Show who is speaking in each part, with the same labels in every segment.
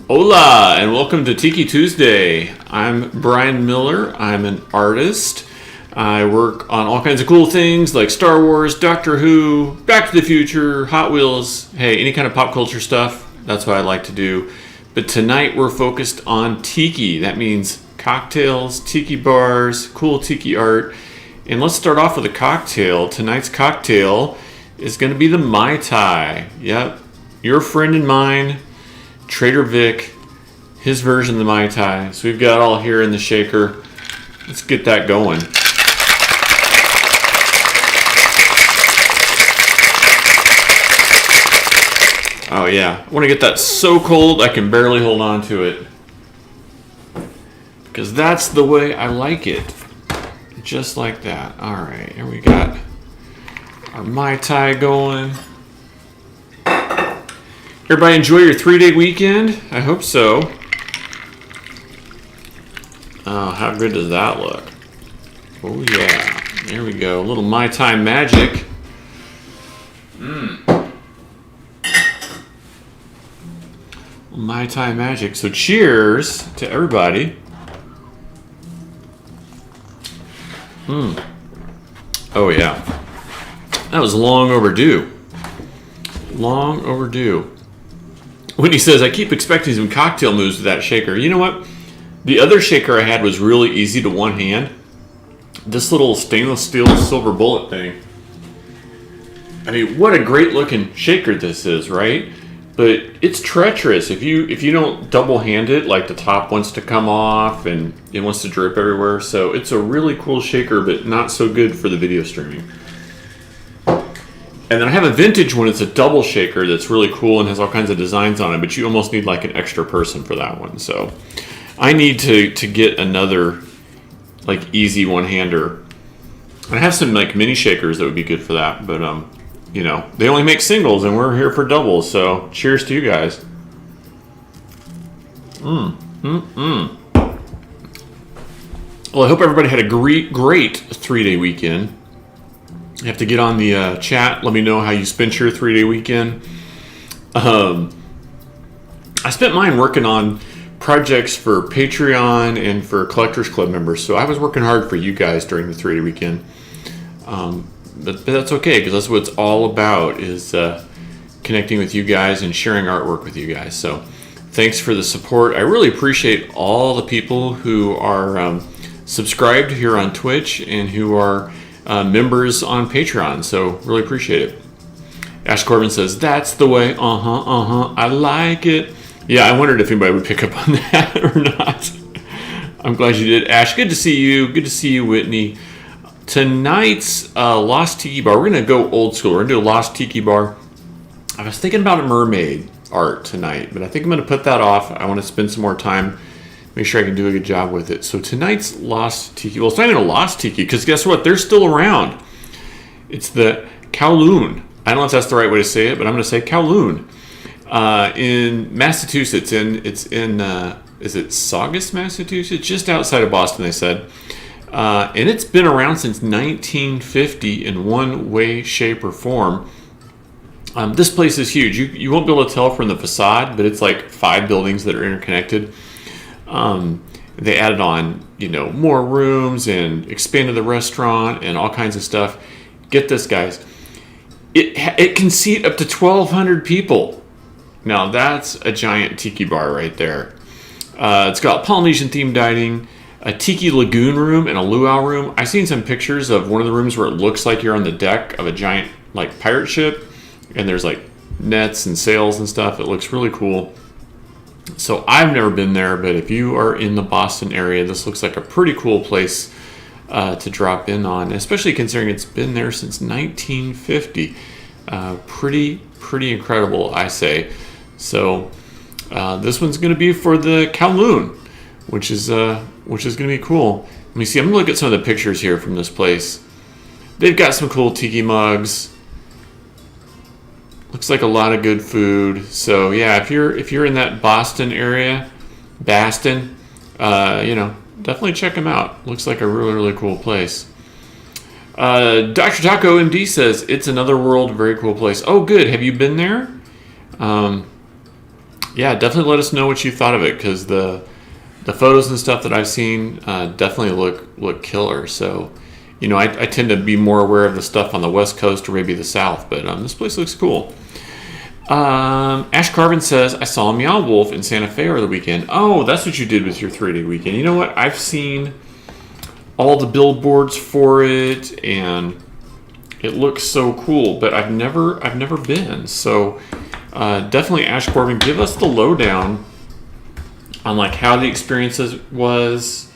Speaker 1: Hola, and welcome to Tiki Tuesday. I'm Brian Miller. I'm an artist. I work on all kinds of cool things like Star Wars, Doctor Who, Back to the Future, Hot Wheels. Hey, any kind of pop culture stuff. That's what I like to do. But tonight we're focused on Tiki. That means cocktails, Tiki bars, cool Tiki art. And let's start off with a cocktail. Tonight's cocktail is going to be the Mai Tai. Yep, your friend and mine, Trader Vic, his version of the Mai Tai. So we've got all here in the shaker. Let's get that going. Oh yeah, I want to get that so cold I can barely hold on to it. Because that's the way I like it. Just like that. Alright, here we got our Mai Tai going. Everybody enjoy your 3-day weekend? I hope so. Oh, how good does that look? Oh yeah, there we go. A little Mai Tai magic. Mai Tai magic. So cheers to everybody. Oh yeah, that was long overdue. Long overdue. Whitney says, I keep expecting some cocktail moves with that shaker. You know what? The other shaker I had was really easy to one hand. This little stainless steel silver bullet thing. I mean, what a great looking shaker this is, right? But it's treacherous. If you don't double hand it, like the top wants to come off and it wants to drip everywhere. So it's a really cool shaker, but not so good for the video streaming. And then I have a vintage one. It's a double shaker that's really cool and has all kinds of designs on it, but you almost need like an extra person for that one. So I need to get another like easy one-hander. And I have some like mini shakers that would be good for that, but you know, they only make singles and we're here for doubles, so cheers to you guys. Well, I hope everybody had a great 3-day weekend. You have to get on the chat. Let me know how you spent your 3-day weekend. I spent mine working on projects for Patreon and for Collectors Club members. So I was working hard for you guys during the 3-day weekend. But that's okay, because that's what it's all about, is connecting with you guys and sharing artwork with you guys. So thanks for the support. I really appreciate all the people who are subscribed here on Twitch and who are members on Patreon, so really appreciate it. Ash Corbin says, that's the way, I like it. Yeah, I wondered if anybody would pick up on that or not. I'm glad you did. Ash, good to see you. Good to see you, Whitney. Tonight's Lost Tiki Bar, we're going to go old school. We're going to do a Lost Tiki Bar. I was thinking about a mermaid art tonight, but I think I'm going to put that off. I want to spend some more time, make sure I can do a good job with it. So tonight's Lost Tiki, well, it's not even a Lost Tiki, because guess what? They're still around. It's the Kowloon. I don't know if that's the right way to say it, but I'm going to say Kowloon. In Massachusetts, is it Saugus, Massachusetts? Just outside of Boston, they said. And it's been around since 1950 in one way, shape, or form. This place is huge. You won't be able to tell from the facade, but it's like 5 buildings that are interconnected. They added on, more rooms and expanded the restaurant and all kinds of stuff. Get this, guys. It can seat up to 1,200 people. Now, that's a giant tiki bar right there. It's got Polynesian themed dining, a tiki lagoon room, and a luau room. I've seen some pictures of one of the rooms where it looks like you're on the deck of a giant like pirate ship, and there's like nets and sails and stuff. It looks really cool. So I've never been there, but if you are in the Boston area, this looks like a pretty cool place to drop in on, especially considering it's been there since 1950. Pretty incredible, I say. So this one's going to be for the Kowloon, which is going to be cool. Let me see. I'm going to look at some of the pictures here from this place. They've got some cool tiki mugs. Looks like a lot of good food. So yeah, if you're in that Boston area, Baston, definitely check them out. Looks like a really cool place. Dr. Taco MD says it's another world, very cool place. Oh, good. Have you been there? Yeah, definitely let us know what you thought of it, because the photos and stuff that I've seen definitely look killer. So, I tend to be more aware of the stuff on the West Coast or maybe the South, but this place looks cool. Ash Carvin says, I saw a Meow Wolf in Santa Fe over the weekend. Oh, that's what you did with your 3-day weekend. You know what? I've seen all the billboards for it, and it looks so cool, but I've never been. So definitely, Ash Corbin, give us the lowdown on like how the experience was.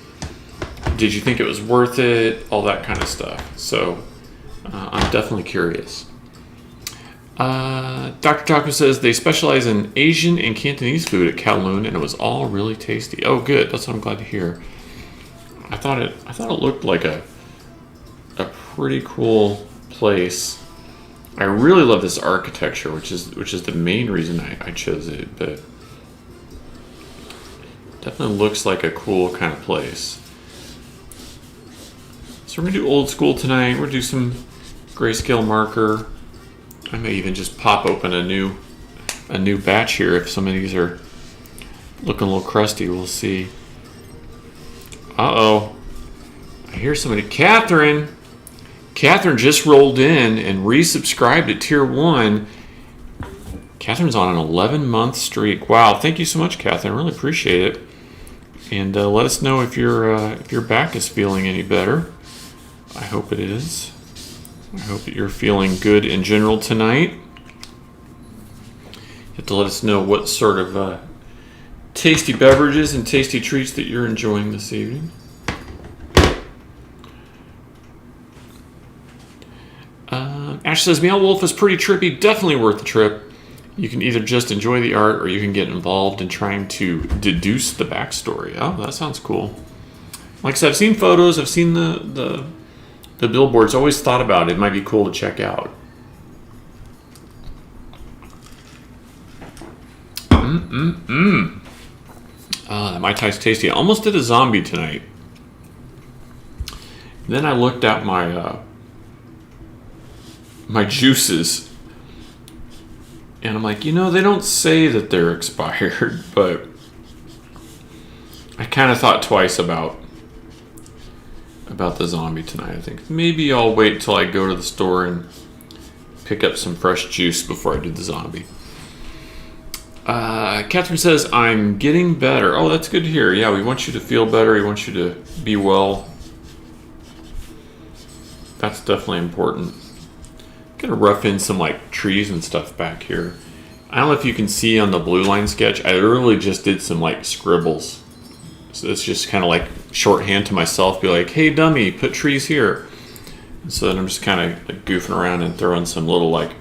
Speaker 1: Did you think it was worth it? All that kind of stuff. So I'm definitely curious. Dr. Taco says they specialize in Asian and Cantonese food at Kowloon, and it was all really tasty. Oh, good. That's what I'm glad to hear. I thought it looked like a pretty cool place. I really love this architecture, which is the main reason I chose it. But definitely looks like a cool kind of place. So we're gonna do old school tonight. We're gonna do some grayscale marker. I may even just pop open a new batch here if some of these are looking a little crusty. We'll see. Uh-oh. I hear somebody. Catherine just rolled in and resubscribed at Tier 1. Catherine's on an 11-month streak. Wow, thank you so much, Catherine. Really appreciate it. And let us know if your back is feeling any better. I hope it is. I hope that you're feeling good in general tonight. You have to let us know what sort of tasty beverages and tasty treats that you're enjoying this evening. Ash says, Meow Wolf is pretty trippy, definitely worth the trip. You can either just enjoy the art or you can get involved in trying to deduce the backstory. Oh, that sounds cool. Like I said, I've seen photos, I've seen the billboards, always thought about it. It might be cool to check out. That Mai Tai's tasty. I almost did a zombie tonight. Then I looked at my juices, and I'm like, they don't say that they're expired, but I kind of thought twice about the zombie tonight. I think maybe I'll wait till I go to the store and pick up some fresh juice before I do the zombie. Catherine says, I'm getting better. Oh, that's good to hear. Yeah, we want you to feel better. We want you to be well. That's definitely important. I'm gonna rough in some like trees and stuff back here. I don't know if you can see on the blue line sketch, I literally just did some like scribbles. So it's just kind of like shorthand to myself, be like, hey dummy, put trees here. And so then I'm just kind of like goofing around and throwing some little like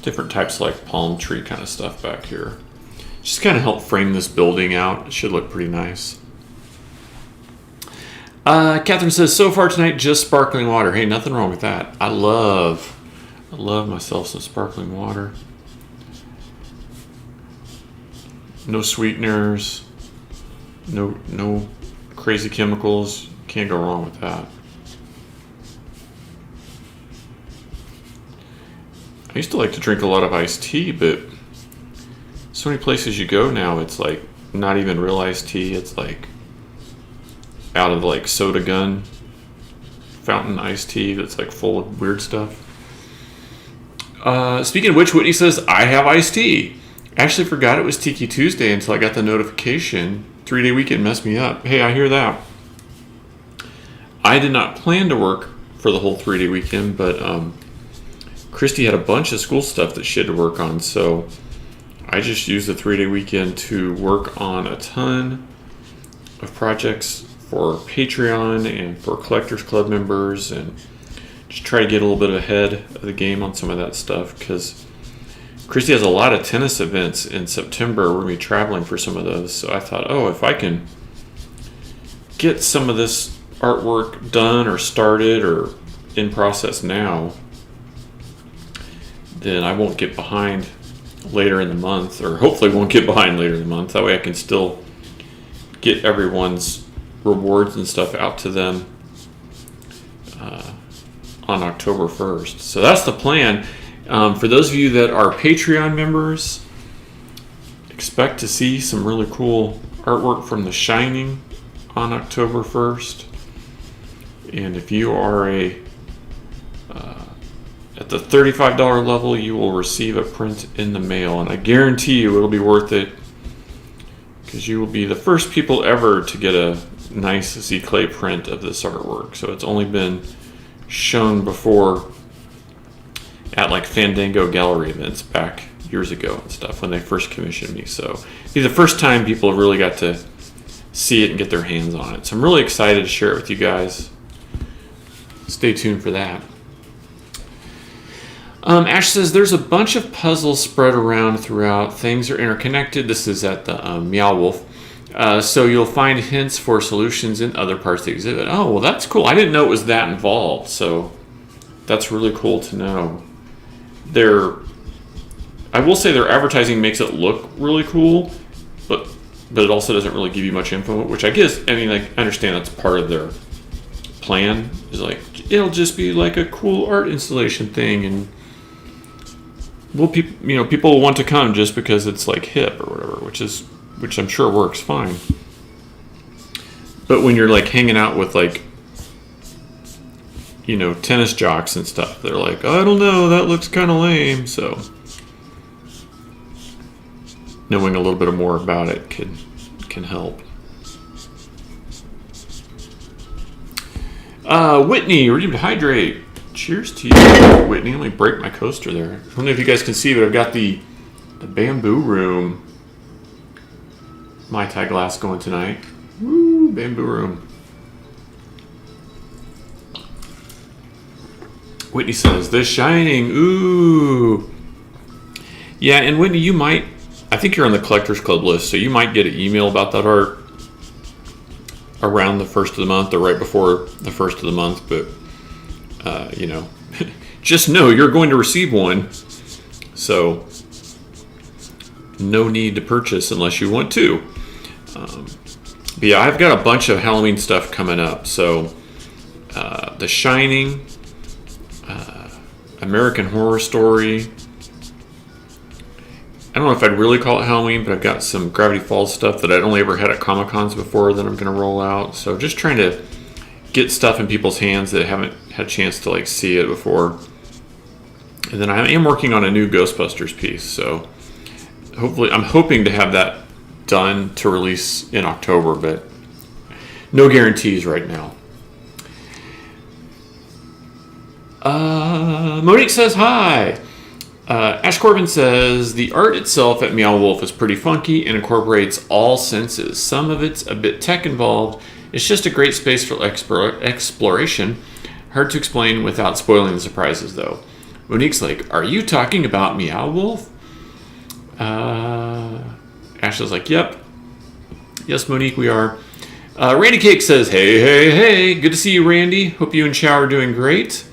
Speaker 1: different types of like palm tree kind of stuff back here. Just kind of help frame this building out. It should look pretty nice. Catherine says, so far tonight, just sparkling water. Hey, nothing wrong with that. I love myself some sparkling water. No sweeteners. No crazy chemicals. Can't go wrong with that. I used to like to drink a lot of iced tea, but so many places you go now, it's like not even real iced tea. It's like out of like soda gun fountain iced tea that's like full of weird stuff. Speaking of which, Whitney says, I have iced tea. Actually forgot it was Tiki Tuesday until I got the notification. 3-day weekend messed me up. Hey, I hear that. I did not plan to work for the whole 3-day weekend, but Christy had a bunch of school stuff that she had to work on, so I just used the 3-day weekend to work on a ton of projects for Patreon and for Collectors Club members, and just try to get a little bit ahead of the game on some of that stuff, because Christy has a lot of tennis events in September. We're going to be traveling for some of those, so I thought, if I can get some of this artwork done or started or in process now, then I won't get behind later in the month, or hopefully won't get behind later in the month. That way I can still get everyone's rewards and stuff out to them on October 1st. So that's the plan. For those of you that are Patreon members, expect to see some really cool artwork from The Shining on October 1st. And if you are at the $35 level, you will receive a print in the mail. And I guarantee you it'll be worth it, because you will be the first people ever to get a nice Z-Clay print of this artwork. So it's only been shown before at like Fandango gallery events back years ago and stuff when they first commissioned me. So it'll be the first time people have really got to see it and get their hands on it. So I'm really excited to share it with you guys. Stay tuned for that. Ash says there's a bunch of puzzles spread around throughout. Things are interconnected. This is at the Meow Wolf. So you'll find hints for solutions in other parts of the exhibit. Oh, well, that's cool. I didn't know it was that involved. So that's really cool to know. I will say their advertising makes it look really cool, but it also doesn't really give you much info, which I guess, I understand that's part of their plan, is like, it'll just be like a cool art installation thing, and people will want to come just because it's like hip or whatever, which I'm sure works fine. But when you're like hanging out with like, tennis jocks and stuff, they're like, I don't know, that looks kind of lame. So knowing a little bit more about it can help. Whitney, ready to hydrate. Cheers to you, Whitney. Let me break my coaster there. I don't know if you guys can see, but I've got the Bamboo Room Mai Tai glass going tonight. Woo, Bamboo Room. Whitney says, The Shining. Ooh. Yeah, and Whitney, I think you're on the Collectors Club list, so you might get an email about that art around the first of the month or right before the first of the month, but just know you're going to receive one, so no need to purchase unless you want to. But yeah, I've got a bunch of Halloween stuff coming up. So The Shining, American Horror Story. I don't know if I'd really call it Halloween, but I've got some Gravity Falls stuff that I'd only ever had at Comic-Cons before that I'm going to roll out. So just trying to get stuff in people's hands that haven't had a chance to like see it before. And then I am working on a new Ghostbusters piece, so I'm hoping to have that done to release in October, but no guarantees right now. Monique says hi. Ash Corbin says the art itself at Meow Wolf is pretty funky and incorporates all senses. Some of it's a bit tech involved. It's just a great space for exploration. Hard to explain without spoiling the surprises, though. Monique's like, are you talking about Meow Wolf? Ash is like, yep. Yes, Monique, we are. Randy Cake says, hey. Good to see you, Randy. Hope you and Chow are doing great.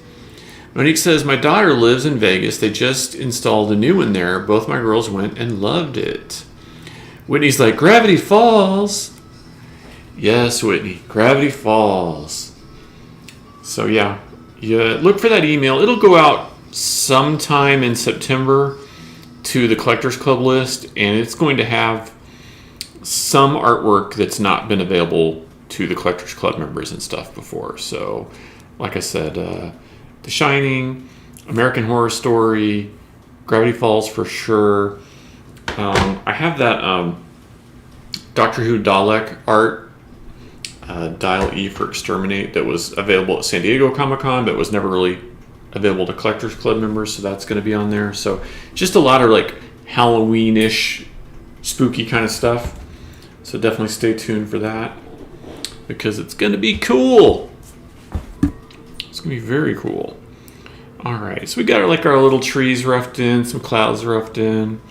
Speaker 1: Monique says, my daughter lives in Vegas. They just installed a new one there. Both my girls went and loved it. Whitney's like, Gravity Falls. Yes, Whitney, Gravity Falls. So yeah, look for that email. It'll go out sometime in September to the Collectors Club list, and it's going to have some artwork that's not been available to the Collectors Club members and stuff before. So, like I said, The Shining, American Horror Story, Gravity Falls for sure. I have that Doctor Who Dalek art, Dial E for Exterminate, that was available at San Diego Comic-Con, but was never really available to Collectors Club members, so that's going to be on there. So just a lot of like Halloween-ish, spooky kind of stuff. So definitely stay tuned for that, because it's going to be cool. It's going to be very cool. All right, so we got like our little trees roughed in, some clouds roughed in.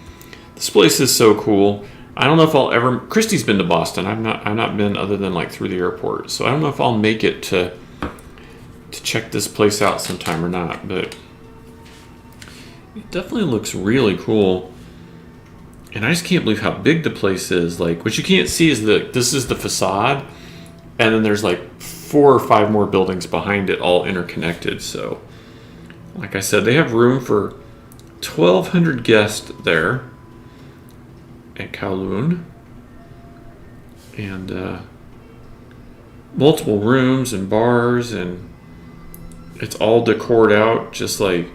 Speaker 1: This place is so cool. I don't know if I'll ever. Christy's been to Boston. I've not been other than like through the airport. So I don't know if I'll make it to check this place out sometime or not. But it definitely looks really cool. And I just can't believe how big the place is. Like, what you can't see is this is the facade, and then there's like 4 or 5 more buildings behind it, all interconnected. So, like I said, they have room for 1,200 guests there. at Kowloon. And multiple rooms and bars, and it's all decored out just like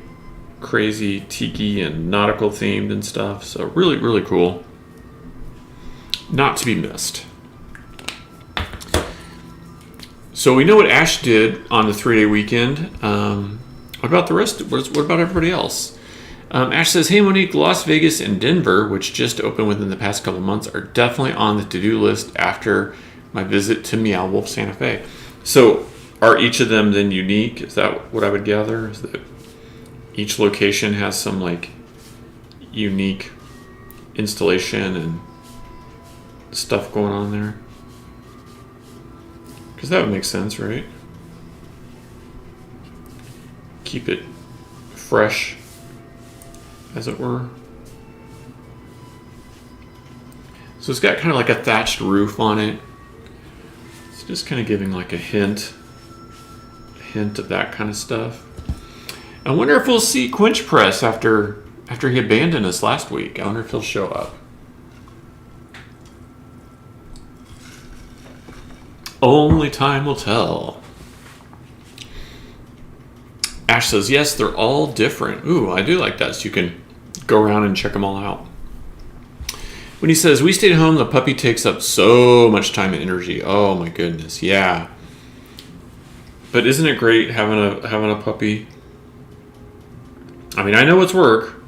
Speaker 1: crazy tiki and nautical themed and stuff. So really, really cool. Not to be missed. So we know what Ash did on the 3-day weekend. What about the rest? What about everybody else? Ash says, hey Monique, Las Vegas and Denver, which just opened within the past couple months, are definitely on the to-do list after my visit to Meow Wolf Santa Fe. So are each of them then unique? Is that what I would gather? Is that each location has some like unique installation and stuff going on there? Because that would make sense, right? Keep it fresh, as it were. So it's got kind of like a thatched roof on it. It's just kind of giving like a hint of that kind of stuff. I wonder if we'll see Quench Press after he abandoned us last week. I wonder if he'll show up. Only time will tell. Ash says, yes, they're all different. Ooh, I do like that. So you can go around and check them all out. When he says, we stayed home, the puppy takes up so much time and energy. Oh my goodness, yeah. But isn't it great having a puppy? I mean, I know it's work.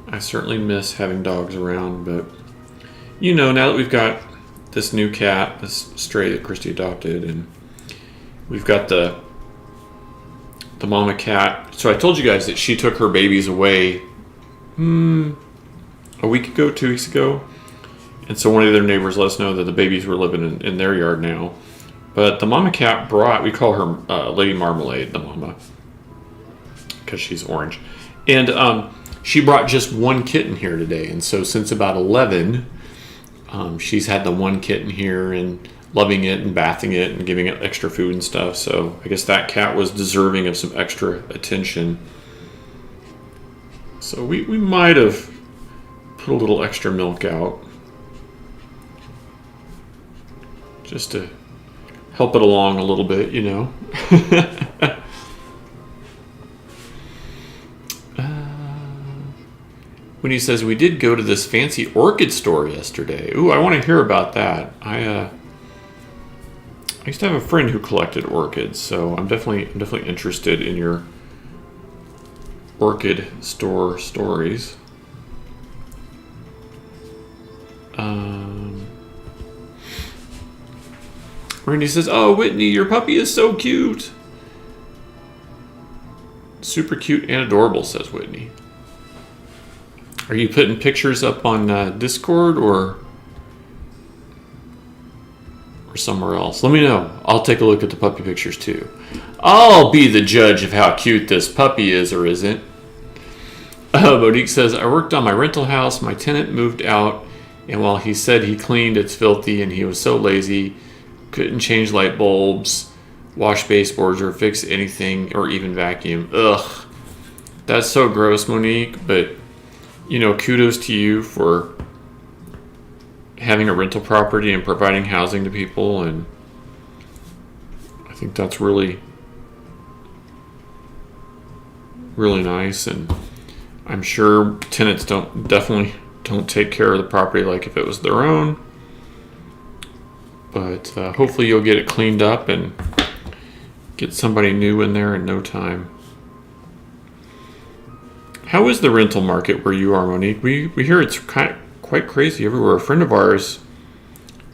Speaker 1: I certainly miss having dogs around, but you know, now that we've got this new cat, this stray that Christy adopted, and we've got the mama cat. So I told you guys that she took her babies away a week ago, 2 weeks ago. And so one of their neighbors let us know that the babies were living in their yard now. But the mama cat we call her Lady Marmalade, the mama, because she's orange. And she brought just one kitten here today. And so since about 11, she's had the one kitten here and loving it and bathing it and giving it extra food and stuff. So I guess that cat was deserving of some extra attention. So we might have put a little extra milk out just to help it along a little bit, you know. When he says, we did go to this fancy orchid store yesterday. Ooh, I want to hear about that. I used to have a friend who collected orchids, so I'm definitely interested in your orchid store stories. Randy says, oh, Whitney, your puppy is so cute. Super cute and adorable, says Whitney. Are you putting pictures up on Discord or somewhere else? Let me know. I'll take a look at the puppy pictures too. I'll be the judge of how cute this puppy is or isn't. Monique says, I worked on my rental house. My tenant moved out, and while he said he cleaned, it's filthy, and he was so lazy, couldn't change light bulbs, wash baseboards, or fix anything, or even vacuum. Ugh. That's so gross, Monique, but you know, kudos to you for having a rental property and providing housing to people, and I think that's really, really nice. And I'm sure tenants definitely don't take care of the property like if it was their own, but hopefully you'll get it cleaned up and get somebody new in there in no time. How is the rental market where you are, Monique? We hear it's quite crazy everywhere. A friend of ours,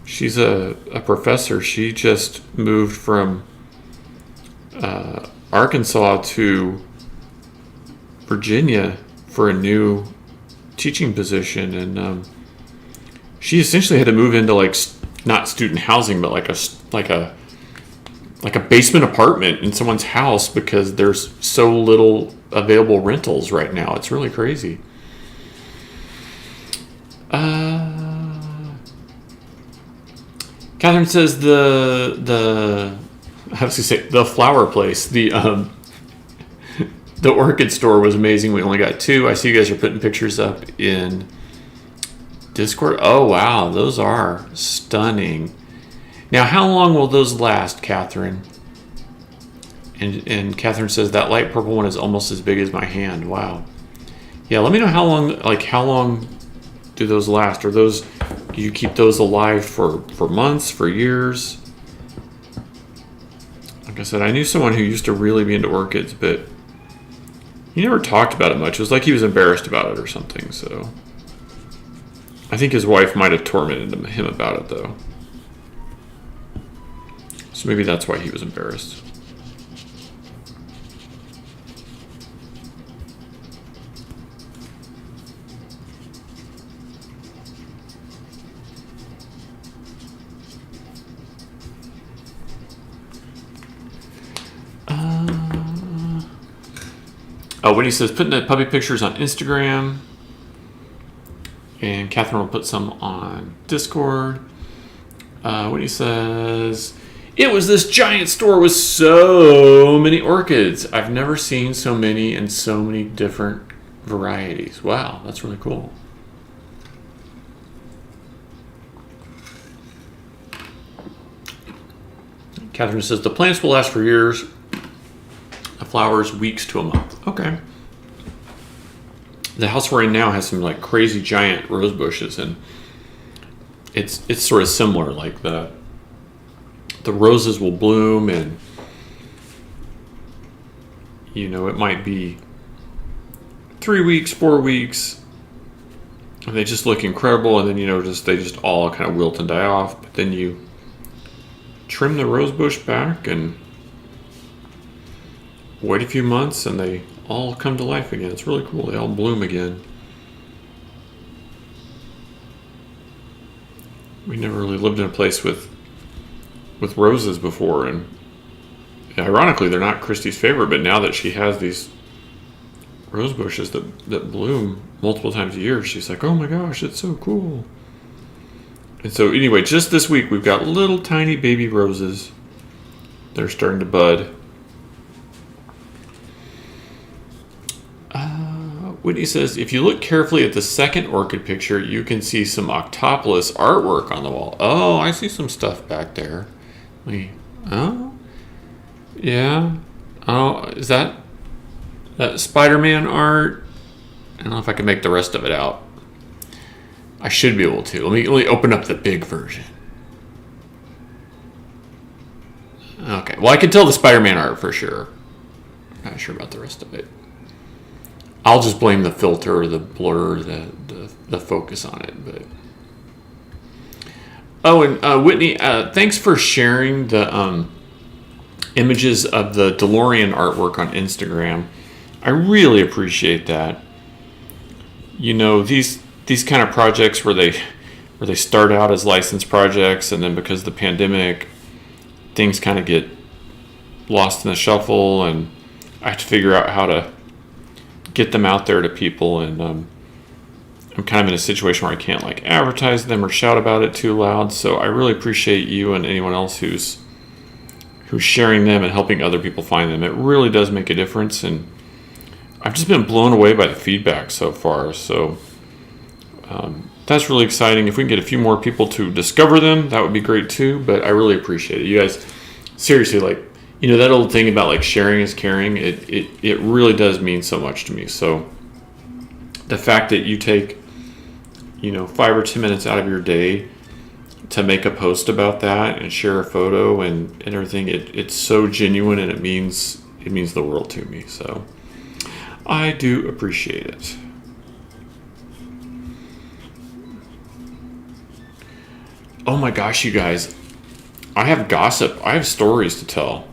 Speaker 1: she's a professor. She just moved from Arkansas to Virginia for a new teaching position, and she essentially had to move into like not student housing, but like a basement apartment in someone's house because there's so little available rentals right now. It's really crazy. Catherine says the flower place, the The orchid store was amazing. We only got 2. I see you guys are putting pictures up in Discord. Oh, wow. Those are stunning. Now, how long will those last, Catherine? And Catherine says that light purple one is almost as big as my hand. Wow. Yeah, let me know how long do those last? Are those, do you keep those alive for months, for years? Like I said, I knew someone who used to really be into orchids, but he never talked about it much. It was like he was embarrassed about it or something, so. I think his wife might have tormented him about it, though. So maybe that's why he was embarrassed. Whitney says, putting the puppy pictures on Instagram. And Catherine will put some on Discord. Whitney says, it was this giant store with so many orchids. I've never seen so many and so many different varieties. Wow, that's really cool. Catherine says, the plants will last for years. The flowers, weeks to a month. Okay. The house we're in now has some like crazy giant rose bushes, and it's sort of similar. Like the roses will bloom, and you know, it might be 3 weeks, 4 weeks, and they just look incredible, and then they just all kind of wilt and die off. But then you trim the rose bush back and wait a few months, and they all come to life again. It's really cool. They all bloom again. We never really lived in a place with roses before, and ironically, they're not Christy's favorite. But now that she has these rose bushes that bloom multiple times a year, she's like, "Oh my gosh, it's so cool!" And so, anyway, just this week we've got little tiny baby roses. They're starting to bud. Whitney says, if you look carefully at the second orchid picture, you can see some octopolis artwork on the wall. Oh, I see some stuff back there. Oh, yeah. Oh, is that Spider-Man art? I don't know if I can make the rest of it out. I should be able to. Let me open up the big version. Okay, well, I can tell the Spider-Man art for sure. Not sure about the rest of it. I'll just blame the filter, the blur, the focus on it. But and Whitney, thanks for sharing the images of the DeLorean artwork on Instagram. I really appreciate that. You know, these kind of projects where they start out as licensed projects, and then because of the pandemic, things kind of get lost in the shuffle, and I have to figure out how to get them out there to people, and I'm kind of in a situation where I can't like advertise them or shout about it too loud. So I really appreciate you and anyone else who's sharing them and helping other people find them. It really does make a difference, and I've just been blown away by the feedback so far. So that's really exciting. If we can get a few more people to discover them, that would be great too. But I really appreciate it. You guys, seriously, like, you know, that old thing about like sharing is caring, it really does mean so much to me. So the fact that you take, 5 or 10 minutes out of your day to make a post about that and share a photo and everything, it's so genuine, and it means the world to me. So I do appreciate it. Oh my gosh, you guys, I have gossip. I have stories to tell.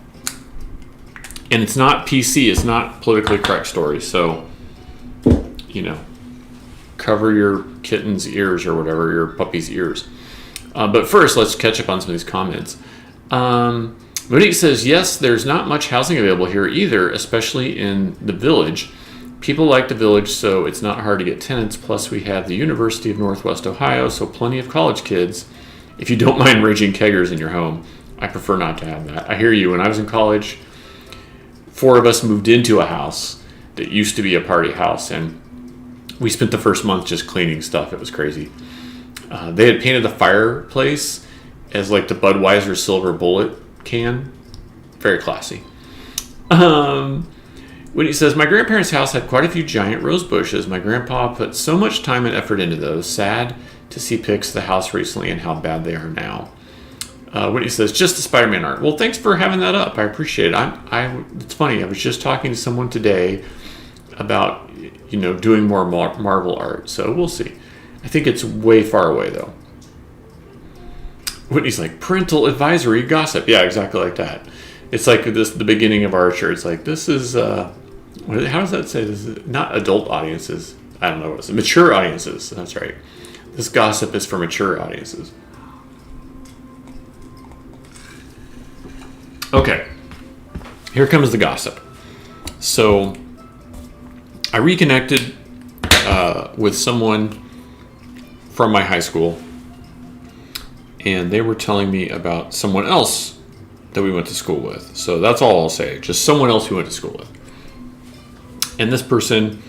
Speaker 1: And it's not PC, it's not politically correct stories. So, cover your kitten's ears or whatever, your puppy's ears. But first, let's catch up on some of these comments. Monique says, yes, there's not much housing available here either, especially in the village. People like the village, so it's not hard to get tenants. Plus, we have the University of Northwest Ohio, so plenty of college kids. If you don't mind raging keggers in your home, I prefer not to have that. I hear you. When I was in college, 4 of us moved into a house that used to be a party house, and we spent the first month just cleaning stuff. It was crazy. They had painted the fireplace as like the Budweiser silver bullet can. Very classy. Whitney says, my grandparents' house had quite a few giant rose bushes. My grandpa put so much time and effort into those. Sad to see pics of the house recently and how bad they are now. Whitney says, just the Spider-Man art. Well, thanks for having that up. I appreciate it. It's funny. I was just talking to someone today about, doing more Marvel art. So we'll see. I think it's way far away, though. Whitney's like, parental advisory gossip. Yeah, exactly like that. It's like the beginning of Archer. It's like, this is, how does that say? This is not adult audiences. I don't know what it is. Mature audiences. That's right. This gossip is for mature audiences. Okay. Here comes the gossip. So, I reconnected with someone from my high school, and they were telling me about someone else that we went to school with. So that's all I'll say. Just someone else who went to school with. And this person,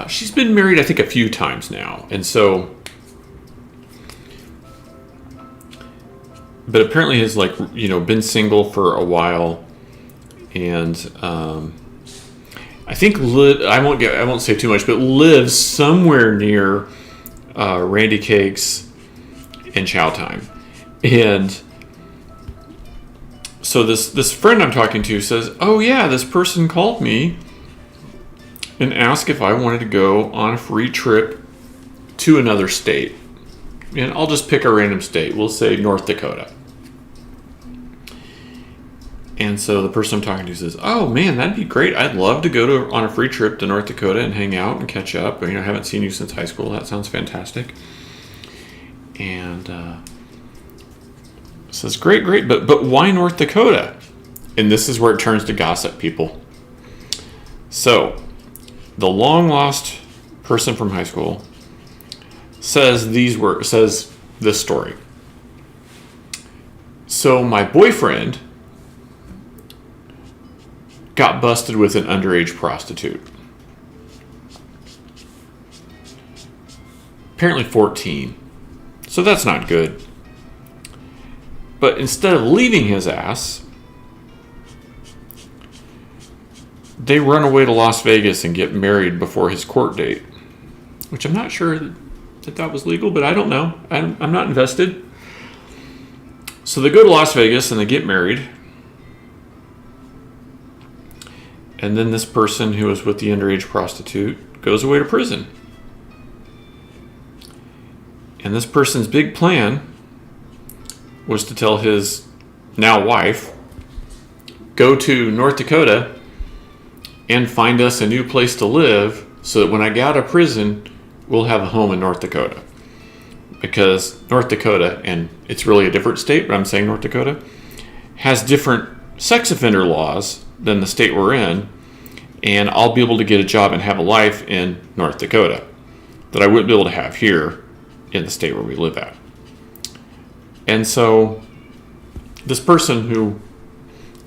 Speaker 1: she's been married, I think, a few times now. And so, but apparently has been single for a while. And I think I won't say too much, but lives somewhere near Randy Cakes and Chow Time. And so this friend I'm talking to says, oh yeah, this person called me and asked if I wanted to go on a free trip to another state. And I'll just pick a random state. We'll say North Dakota. And so the person I'm talking to says, oh man, that'd be great. I'd love to go on a free trip to North Dakota and hang out and catch up. I haven't seen you since high school. That sounds fantastic. And says, great, but why North Dakota? And this is where it turns to gossip, people. So, the long-lost person from high school says this story. So, my boyfriend got busted with an underage prostitute. Apparently 14. So that's not good. But instead of leaving his ass, they run away to Las Vegas and get married before his court date. Which I'm not sure that was legal, but I don't know. I'm not invested. So they go to Las Vegas and they get married. And then this person who was with the underage prostitute goes away to prison. And this person's big plan was to tell his now wife, go to North Dakota and find us a new place to live so that when I get out of prison, we'll have a home in North Dakota. Because North Dakota, and it's really a different state, but I'm saying North Dakota, has different sex offender laws than the state we're in, and I'll be able to get a job and have a life in North Dakota that I wouldn't be able to have here in the state where we live at. And so this person who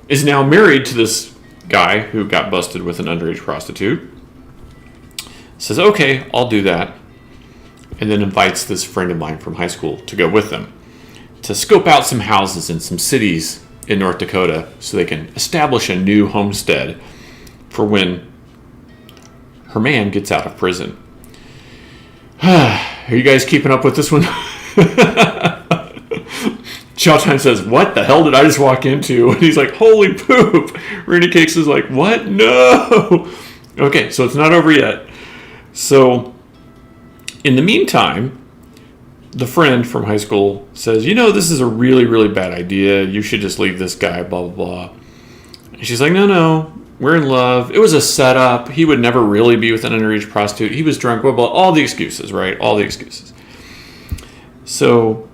Speaker 1: is now married to this guy who got busted with an underage prostitute says, okay, I'll do that. And then invites this friend of mine from high school to go with them to scope out some houses in some cities in North Dakota so they can establish a new homestead for when her man gets out of prison. Are you guys keeping up with this one? Showtime says, what the hell did I just walk into? And he's like, holy poop. Randy Cakes is like, what? No. Okay, so it's not over yet. So in the meantime, the friend from high school says, this is a really, really bad idea. You should just leave this guy, blah, blah, blah. And she's like, no, we're in love. It was a setup. He would never really be with an underage prostitute. He was drunk, blah, blah, all the excuses, right? All the excuses. So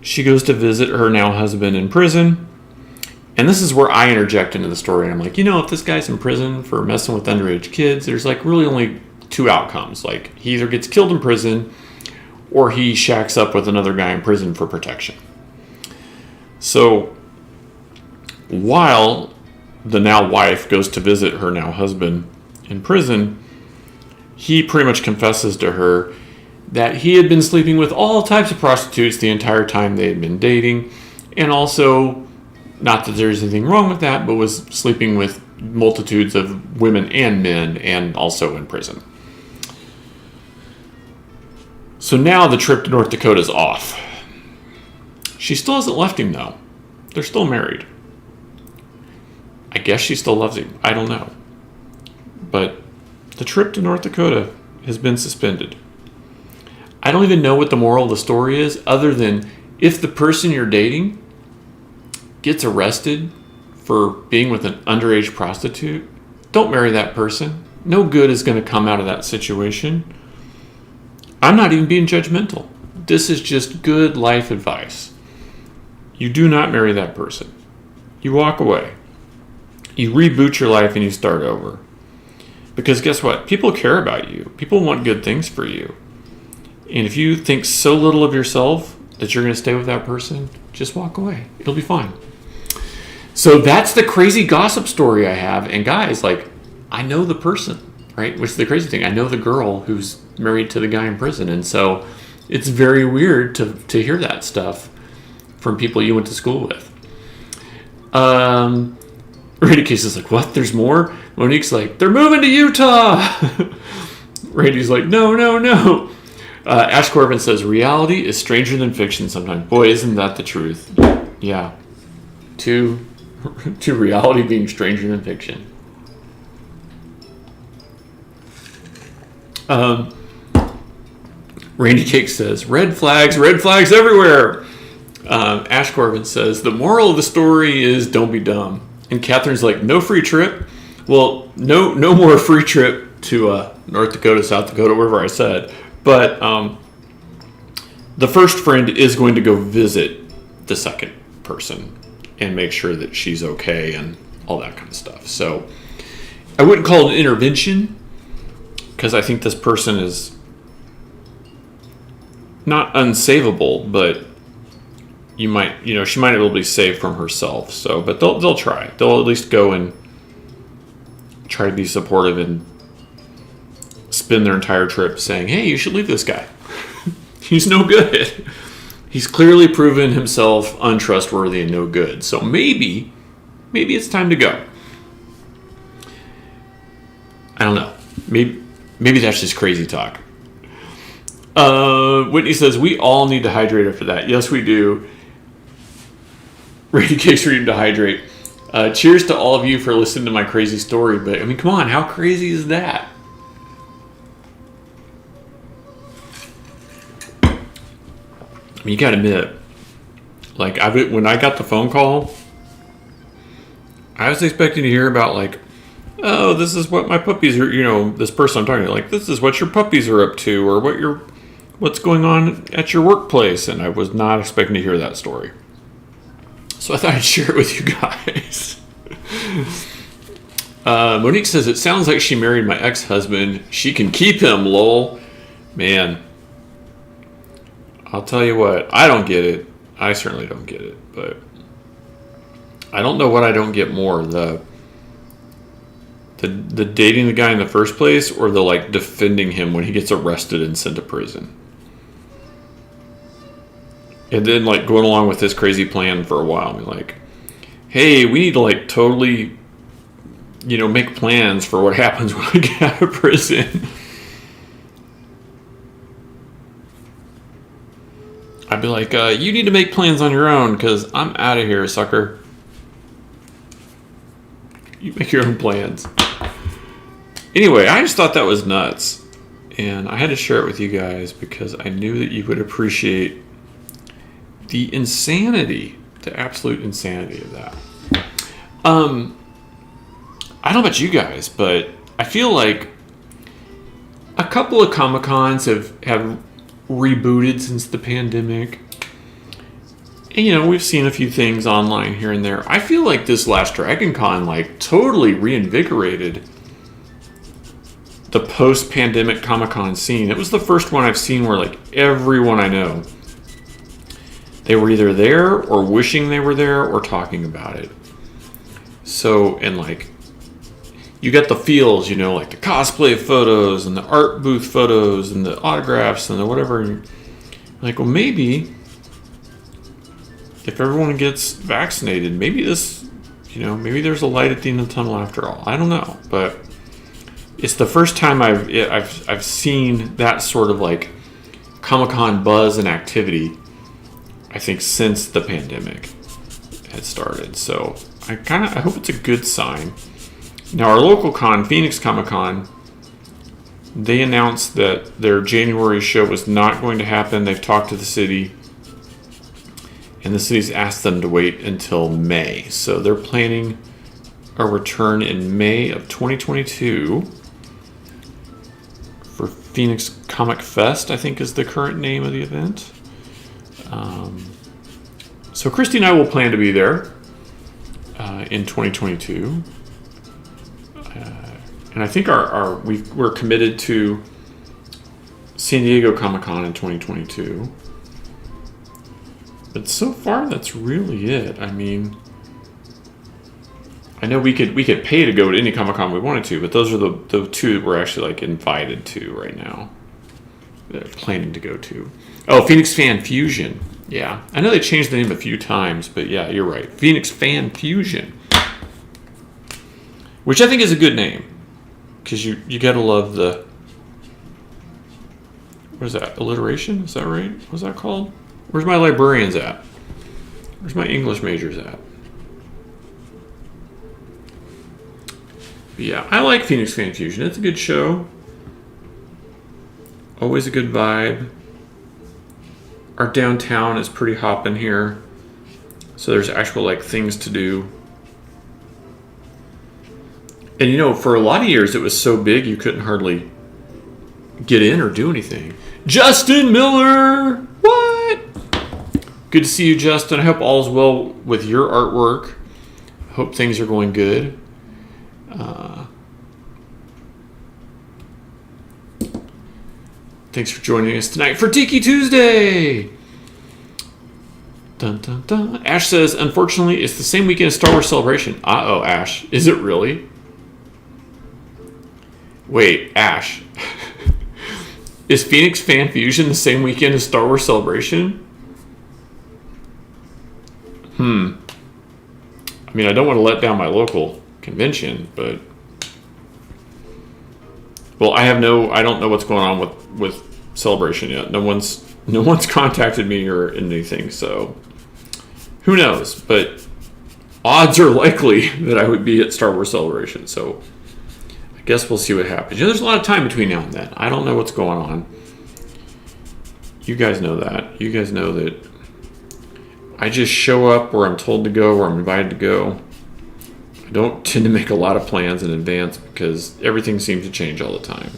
Speaker 1: she goes to visit her now husband in prison. And this is where I interject into the story. And I'm like, if this guy's in prison for messing with underage kids, there's like really only two outcomes. Like he either gets killed in prison or he shacks up with another guy in prison for protection. So while the now wife goes to visit her now husband in prison, he pretty much confesses to her that he had been sleeping with all types of prostitutes the entire time they had been dating, and also, not that there's anything wrong with that, but was sleeping with multitudes of women and men, and also in prison. So now the trip to North Dakota is off. She still hasn't left him, though. They're still married. I guess she still loves him. I don't know. But the trip to North Dakota has been suspended. I don't even know what the moral of the story is, other than if the person you're dating gets arrested for being with an underage prostitute, don't marry that person. No good is going to come out of that situation. I'm not even being judgmental. This is just good life advice. You do not marry that person. You walk away. You reboot your life and you start over. Because guess what? People care about you. People want good things for you. And if you think so little of yourself that you're going to stay with that person, just walk away. It'll be fine. So that's the crazy gossip story I have. And guys, like, I know the person, right? Which is the crazy thing. I know the girl who's married to the guy in prison. And so it's very weird to hear that stuff from people you went to school with. Randy Case is like, what? There's more? Monique's like, they're moving to Utah. Randy's like, no. Ash Corbin says, reality is stranger than fiction sometimes. Boy, isn't that the truth? Yeah. To reality being stranger than fiction. Randy Cake says, red flags everywhere. Ash Corbin says, the moral of the story is don't be dumb. And Catherine's like, no free trip? Well, no more free trip to North Dakota, South Dakota, wherever I said. But the first friend is going to go visit the second person and make sure that she's okay and all that kind of stuff. So I wouldn't call it an intervention because I think this person is not unsavable, but she might be able to be saved from herself. So, but they'll try. They'll at least go and try to be supportive and spend their entire trip saying, hey, you should leave this guy. He's no good. He's clearly proven himself untrustworthy and no good. So maybe it's time to go. I don't know. Maybe that's just crazy talk. Whitney says, we all need to hydrate after that. Yes, we do. Randy Cake's reading to hydrate. Cheers to all of you for listening to my crazy story. But, I mean, come on. How crazy is that? I mean, you got to admit, like, when I got the phone call, I was expecting to hear about, like, oh, this is what my puppies are, this person I'm talking to, like, this is what your puppies are up to, or what's going on at your workplace. And I was not expecting to hear that story. So I thought I'd share it with you guys. Monique says, it sounds like she married my ex-husband. She can keep him, lol. Man, I'll tell you what, I don't get it. I certainly don't get it, but I don't know what I don't get more, the dating the guy in the first place, or the, like, defending him when he gets arrested and sent to prison. And then, like, going along with this crazy plan for a while. I mean, like, hey, we need to, like, totally, make plans for what happens when I get out of prison. I'd be like, you need to make plans on your own because I'm out of here, sucker. You make your own plans. Anyway, I just thought that was nuts. And I had to share it with you guys because I knew that you would appreciate the insanity, the absolute insanity of that. I don't know about you guys, but I feel like a couple of Comic-Cons have rebooted since the pandemic. And, we've seen a few things online here and there. I feel like this last Dragon Con, like, totally reinvigorated the post-pandemic Comic-Con scene. It was the first one I've seen where, like, everyone I know, they were either there or wishing they were there or talking about it. So, and like, you get the feels, you know, like the cosplay photos and the art booth photos and the autographs and the whatever. Like, well, maybe if everyone gets vaccinated, maybe this, you know, maybe there's a light at the end of the tunnel after all. I don't know, but it's the first time I've seen that sort of like Comic-Con buzz and activity, I think, since the pandemic had started. So I hope it's a good sign. Now, our local con, Phoenix Comic-Con, they announced that their January show was not going to happen. They've talked to the city, and the city's asked them to wait until May. So they're planning a return in May of 2022 for Phoenix Comic Fest, I think is the current name of the event. So Christy and I will plan to be there in 2022. And I think we're committed to San Diego Comic-Con in 2022. But so far, that's really it. I mean, I know we could pay to go to any Comic-Con we wanted to, but those are the two that we're actually like invited to right now. That are planning to go to. Oh, Phoenix Fan Fusion. Yeah, I know they changed the name a few times, but yeah, you're right. Phoenix Fan Fusion, which I think is a good name. Because you gotta love the, what is that, alliteration? Is that right? What's that called? Where's my librarians at? Where's my English majors at? But yeah, I like Phoenix Fan Fusion. It's a good show. Always a good vibe. Our downtown is pretty hopping here. So there's actual like things to do. And you know, for a lot of years, it was so big you couldn't hardly get in or do anything. Justin Miller! What? Good to see you, Justin. I hope all's well with your artwork. Hope things are going good. Thanks for joining us tonight for Tiki Tuesday! Dun, dun, dun. Ash says, unfortunately, it's the same weekend as Star Wars Celebration. Uh-oh, Ash. Is it really? Wait, Ash. Is Phoenix Fan Fusion the same weekend as Star Wars Celebration? I mean, I don't want to let down my local convention, but... Well, I don't know what's going on with Celebration yet. No one's contacted me or anything, so... Who knows? But odds are likely that I would be at Star Wars Celebration, so... I guess we'll see what happens. You know, there's a lot of time between now and then. I don't know what's going on. You guys know that. You guys know that I just show up where I'm told to go, where I'm invited to go. I don't tend to make a lot of plans in advance because everything seems to change all the time.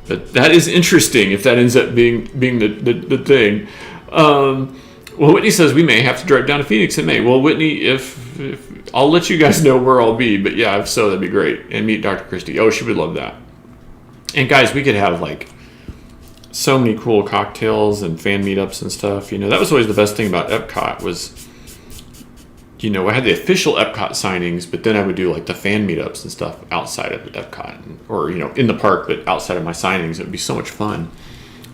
Speaker 1: But that is interesting if that ends up being the thing. Well, Whitney says we may have to drive down to Phoenix in May. Well, Whitney, if I'll let you guys know where I'll be, but yeah, if so, that'd be great. And meet Dr. Christie. Oh, she would love that. And guys, we could have like so many cool cocktails and fan meetups and stuff. You know, that was always the best thing about Epcot was, you know, I had the official Epcot signings, but then I would do like the fan meetups and stuff outside of Epcot, or, you know, in the park, but outside of my signings. It would be so much fun.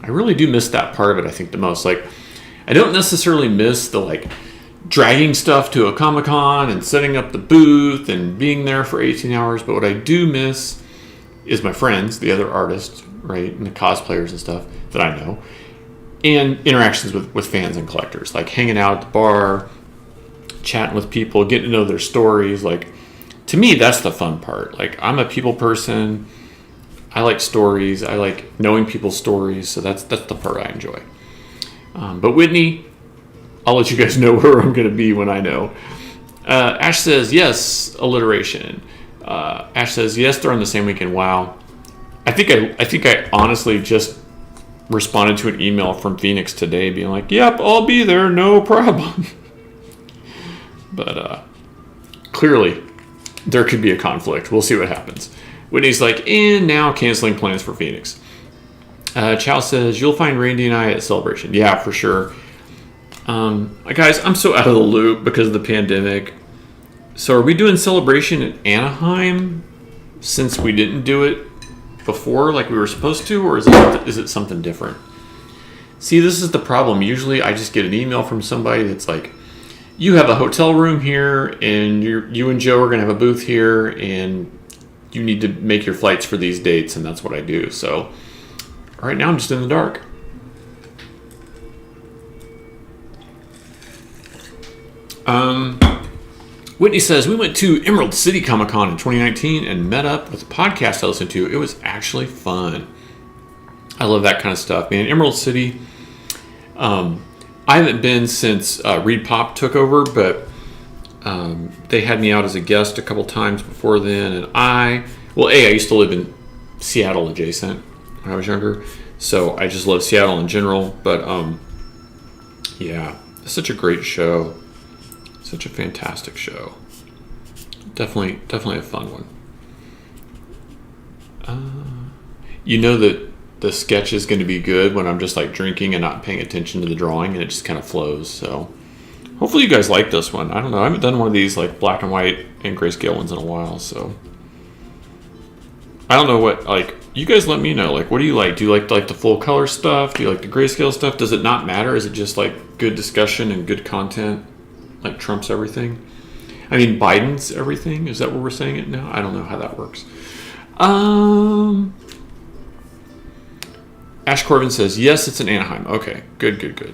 Speaker 1: I really do miss that part of it, I think, the most. Like, I don't necessarily miss the like dragging stuff to a Comic-Con and setting up the booth and being there for 18 hours. But what I do miss is my friends, the other artists, right, and the cosplayers and stuff that I know, and interactions with fans and collectors, like hanging out at the bar, chatting with people, getting to know their stories. Like, to me, that's the fun part. Like, I'm a people person. I like stories. I like knowing people's stories. So that's the part I enjoy. But Whitney, I'll let you guys know where I'm going to be when I know. Ash says, yes, alliteration. Ash says, yes, they're on the same weekend. Wow. I think I honestly just responded to an email from Phoenix today being like, yep, I'll be there, no problem. But clearly, there could be a conflict. We'll see what happens. Whitney's like, and now canceling plans for Phoenix. Chow says, you'll find Randy and I at Celebration. Yeah, for sure. Guys, I'm so out of the loop because of the pandemic. So are we doing Celebration in Anaheim since we didn't do it before like we were supposed to, or is it something different? See, this is the problem. Usually I just get an email from somebody that's like, you have a hotel room here, and you and Joe are going to have a booth here, and you need to make your flights for these dates, and that's what I do. So right now I'm just in the dark. Whitney says, we went to Emerald City Comic Con in 2019 and met up with a podcast I listened to. It was actually fun. I love that kind of stuff, man. Emerald City, I haven't been since Reed Pop took over, but they had me out as a guest a couple times before then. And I used to live in Seattle adjacent when I was younger, so I just love Seattle in general. But yeah, it's such a great show. Such a fantastic show. Definitely a fun one. You know that the sketch is going to be good when I'm just like drinking and not paying attention to the drawing, and it just kind of flows. So hopefully you guys like this one. I don't know. I haven't done one of these like black and white and grayscale ones in a while, so I don't know what, like, you guys let me know. Like, what do you like? Do you like the full color stuff? Do you like the grayscale stuff? Does it not matter? Is it just like good discussion and good content? Like trumps everything? I mean, Biden's everything? Is that what we're saying it now? I don't know how that works. Ash Corbin says, yes, it's in Anaheim. Okay, good.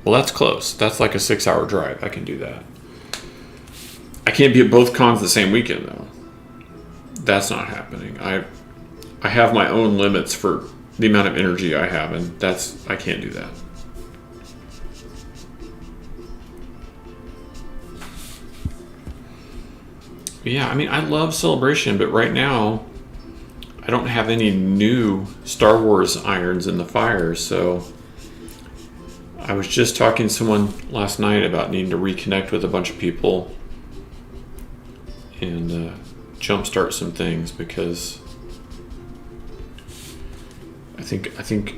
Speaker 1: Well, that's close. That's like a 6-hour drive. I can do that. I can't be at both cons the same weekend, though. That's not happening. I have my own limits for the amount of energy I have, and I can't do that. Yeah, I mean, I love Celebration, but right now I don't have any new Star Wars irons in the fire. So I was just talking to someone last night about needing to reconnect with a bunch of people and jumpstart some things, because I think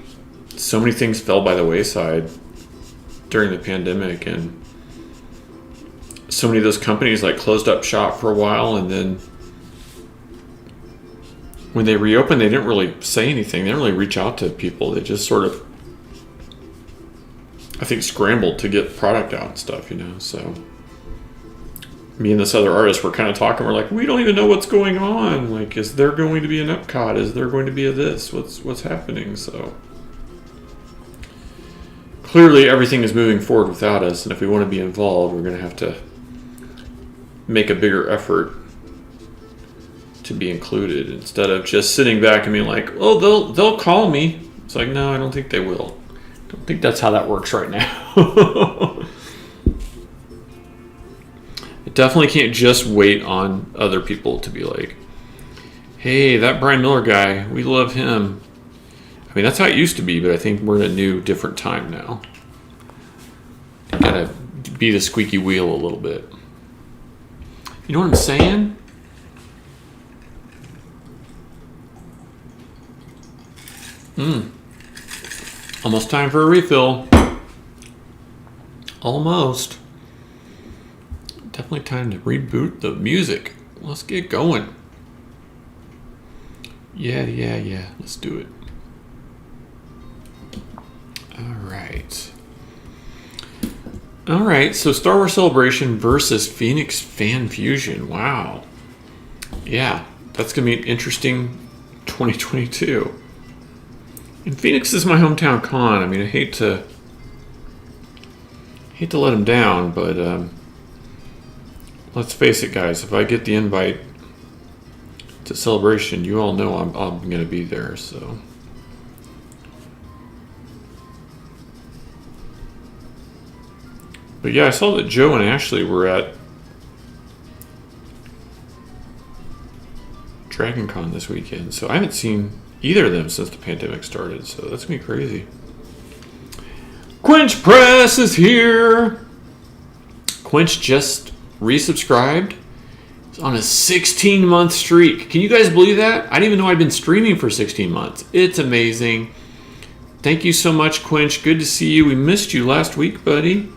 Speaker 1: so many things fell by the wayside during the pandemic, and so many of those companies like closed up shop for a while, and then when they reopened, they didn't really say anything. They didn't really reach out to people. They just sort of, I think, scrambled to get product out and stuff, So me and this other artist were kind of talking. We're like, we don't even know what's going on. Like, is there going to be an Epcot? Is there going to be a this? What's happening? So clearly everything is moving forward without us, and if we want to be involved, we're going to have to make a bigger effort to be included, instead of just sitting back and being like, oh, they'll call me. It's like, no, I don't think they will. I don't think that's how that works right now. I definitely can't just wait on other people to be like, hey, that Brian Miller guy, we love him. I mean, that's how it used to be, but I think we're in a new, different time now. You gotta be the squeaky wheel a little bit. You know what I'm saying? Almost time for a refill. Almost. Definitely time to reboot the music. Let's get going. Yeah. Let's do it. All right, so Star Wars Celebration versus Phoenix Fan Fusion. Wow. Yeah, that's going to be an interesting 2022. And Phoenix is my hometown con. I mean, I hate to let them down, but let's face it, guys. If I get the invite to Celebration, you all know I'm going to be there, so... But yeah, I saw that Joe and Ashley were at Dragon Con this weekend, so I haven't seen either of them since the pandemic started, so that's gonna be crazy. Quench Press is here! Quench just resubscribed. He's on a 16-month streak. Can you guys believe that? I didn't even know I'd been streaming for 16 months. It's amazing. Thank you so much, Quench. Good to see you. We missed you last week, buddy.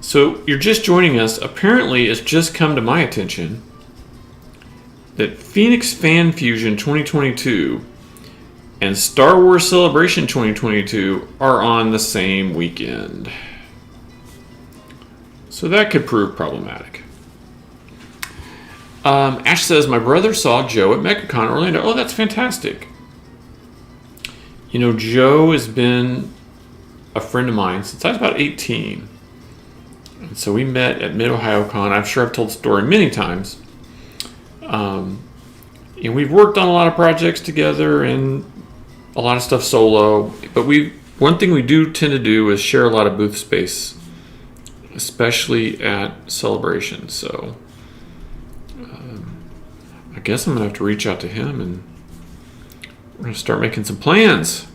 Speaker 1: So you're just joining us. Apparently, it's just come to my attention that Phoenix Fan Fusion 2022 and Star Wars Celebration 2022 are on the same weekend. So that could prove problematic. Ash says, my brother saw Joe at MegaCon Orlando. Oh, that's fantastic. You know, Joe has been a friend of mine since I was about 18. And so we met at Mid-Ohio-Con. I'm sure I've told the story many times. And we've worked on a lot of projects together and a lot of stuff solo. But one thing we do tend to do is share a lot of booth space, especially at Celebration. So I guess I'm going to have to reach out to him and we're going to start making some plans.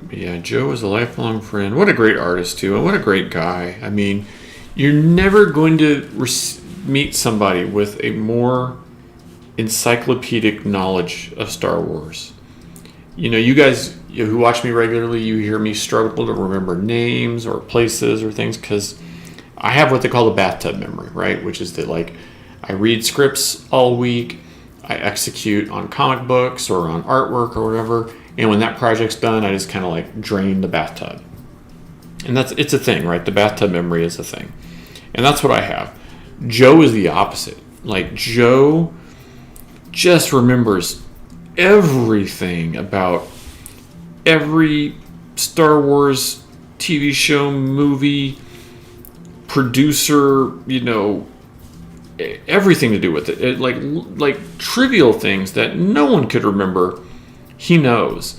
Speaker 1: But yeah, Joe is a lifelong friend. What a great artist, too, and what a great guy. I mean, you're never going to meet somebody with a more encyclopedic knowledge of Star Wars. You know, you guys who watch me regularly, you hear me struggle to remember names or places or things because I have what they call the bathtub memory, right? Which is that, like, I read scripts all week, I execute on comic books or on artwork or whatever, and when that project's done, I just kind of like drain the bathtub. And it's a thing, right? The bathtub memory is a thing. And that's what I have. Joe is the opposite. Like, Joe just remembers everything about every Star Wars TV show, movie, producer, you know, everything to do with it. Like trivial things that no one could remember, he knows.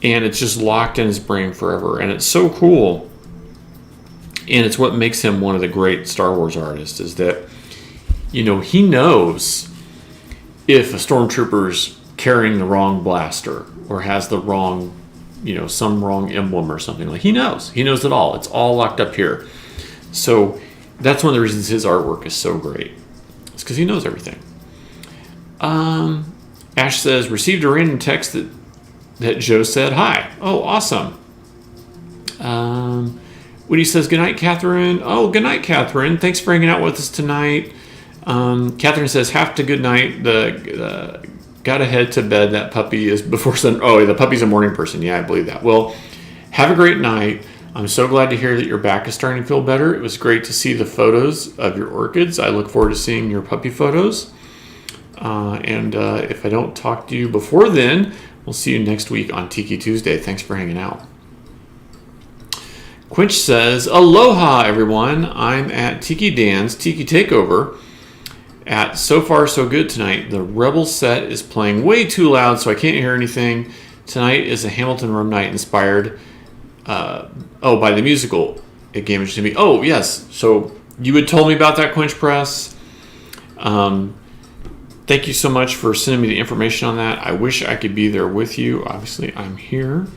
Speaker 1: And it's just locked in his brain forever. And it's so cool. And it's what makes him one of the great Star Wars artists, is that, you know, he knows if a stormtrooper's carrying the wrong blaster or has the wrong, you know, some wrong emblem or something. Like, he knows it all. It's all locked up here. So that's one of the reasons his artwork is so great. It's because he knows everything. Ash says, received a random text that Joe said hi. Oh, awesome. Woody says, good night, Catherine. Oh, good night, Catherine. Thanks for hanging out with us tonight. Catherine says, have to good night. Gotta head to bed. That puppy is before sun. Oh, the puppy's a morning person. Yeah, I believe that. Well, have a great night. I'm so glad to hear that your back is starting to feel better. It was great to see the photos of your orchids. I look forward to seeing your puppy photos. And if I don't talk to you before then, we'll see you next week on Tiki Tuesday. Thanks for hanging out. Quinch says, aloha, everyone. I'm at Tiki Dan's Tiki Takeover at So Far So Good tonight. The Rebel set is playing way too loud, so I can't hear anything. Tonight is a Hamilton Rum Night inspired by the musical It Game Interesting Me. Oh, yes. So you had told me about that, Quinch Press. Thank you so much for sending me the information on that. I wish I could be there with you. Obviously, I'm here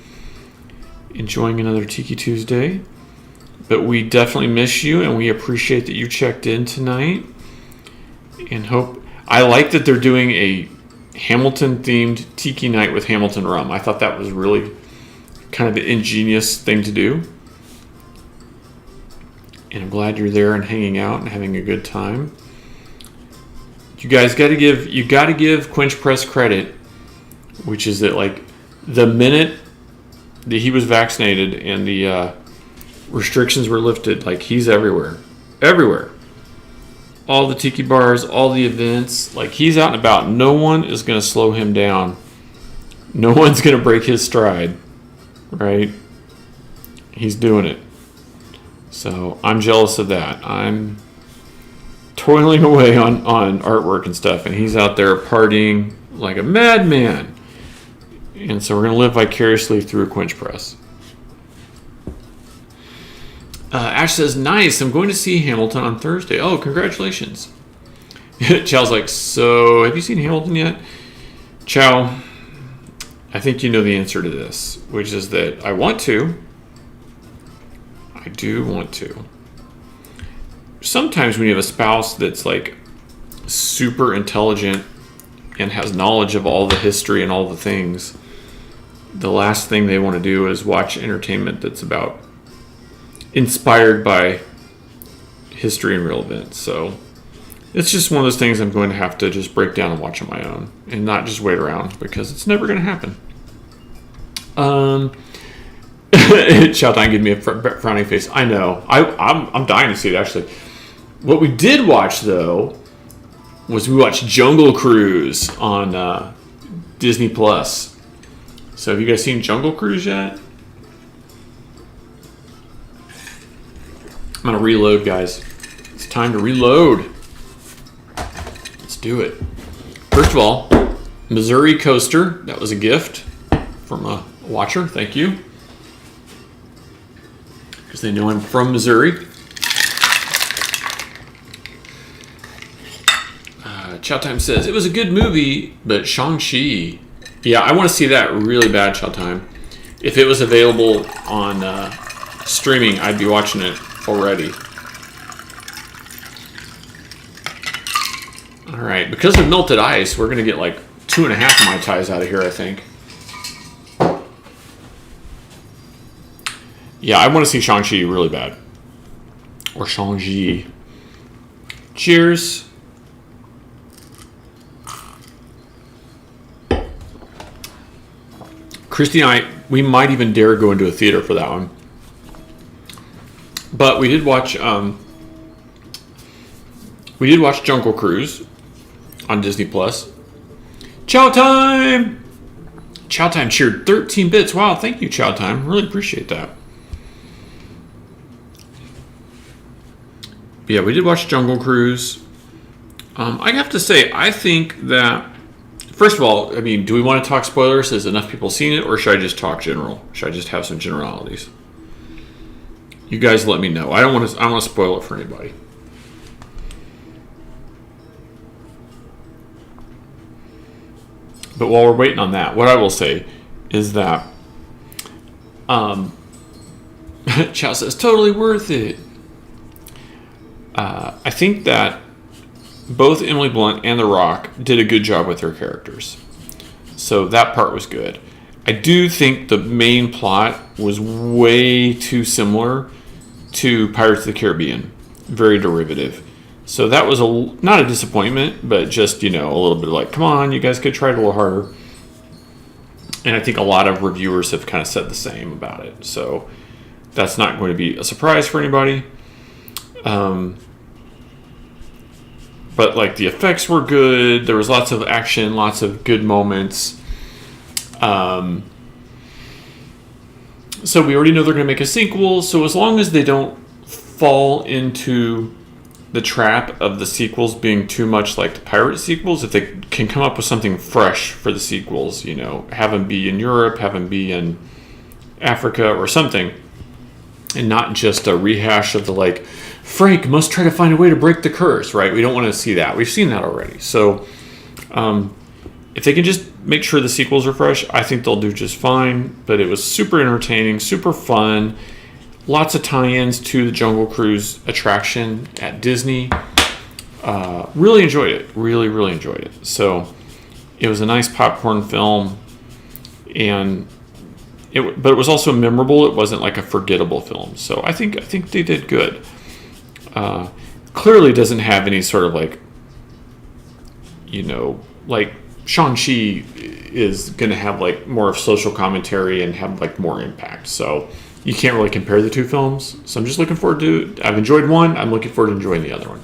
Speaker 1: enjoying another Tiki Tuesday. But we definitely miss you, and we appreciate that you checked in tonight. And I like that they're doing a Hamilton-themed Tiki night with Hamilton rum. I thought that was really kind of an ingenious thing to do. And I'm glad you're there and hanging out and having a good time. You guys got to give Quinch Press credit, which is that, like, the minute that he was vaccinated and the restrictions were lifted, like, he's everywhere. All the tiki bars, all the events, like, he's out and about. No one is going to slow him down. No one's going to break his stride, right? He's doing it. So I'm jealous of that. I'm toiling away on artwork and stuff, and he's out there partying like a madman. And so we're going to live vicariously through Quinch Press. Ash says, nice, I'm going to see Hamilton on Thursday. Oh, congratulations. Chow's like, so have you seen Hamilton yet? Chow, I think you know the answer to this, which is that I want to. I do want to. Sometimes when you have a spouse that's like super intelligent and has knowledge of all the history and all the things, the last thing they want to do is watch entertainment that's about inspired by history and real events. So it's just one of those things I'm going to have to just break down and watch on my own and not just wait around because it's never going to happen. Chow Tai gave me a frowning face. I know. I'm dying to see it, actually. What we did watch, though, was we watched Jungle Cruise on Disney Plus. So have you guys seen Jungle Cruise yet? I'm going to reload, guys. It's time to reload. Let's do it. First of all, Missouri Coaster. That was a gift from a watcher. Thank you. Because they know I'm from Missouri. Chow Time says, it was a good movie, but Shang-Chi. Yeah, I want to see that really bad, Chow Time. If it was available on streaming, I'd be watching it already. Alright, because of melted ice, we're going to get like 2.5 Mai Tais out of here, I think. Yeah, I want to see Shang-Chi really bad. Or Shang-Chi. Cheers. Christy and I, we might even dare go into a theater for that one. But we did watch Jungle Cruise on Disney Plus. Chow Time! Chow Time cheered 13 bits. Wow, thank you, Chow Time. Really appreciate that. But yeah, we did watch Jungle Cruise. I have to say, I think that, first of all, I mean, do we want to talk spoilers? Has enough people seen it, or should I just talk general? Should I just have some generalities? You guys let me know. I don't want to spoil it for anybody. But while we're waiting on that, what I will say is that Chow says, totally worth it. I think that both Emily Blunt and The Rock did a good job with their characters. So that part was good. I do think the main plot was way too similar to Pirates of the Caribbean. Very derivative. So that was not a disappointment, but just, a little bit like, come on, you guys could try it a little harder. And I think a lot of reviewers have kind of said the same about it. So that's not going to be a surprise for anybody. But like the effects were good. There was lots of action, lots of good moments. So we already know they're going to make a sequel. So as long as they don't fall into the trap of the sequels being too much like the pirate sequels, if they can come up with something fresh for the sequels, have them be in Europe, have them be in Africa or something, and not just a rehash of the like, Frank must try to find a way to break the curse, right? We don't want to see that. We've seen that already. So if they can just make sure the sequels are fresh, I think they'll do just fine. But it was super entertaining, super fun. Lots of tie-ins to the Jungle Cruise attraction at Disney. Really enjoyed it. Really, really enjoyed it. So it was a nice popcorn film. But it was also memorable. It wasn't like a forgettable film. So I think they did good. Clearly doesn't have any sort of like Shang-Chi is going to have like more of social commentary and have like more impact. So you can't really compare the two films. So I'm just looking forward to, I've enjoyed one. I'm looking forward to enjoying the other one.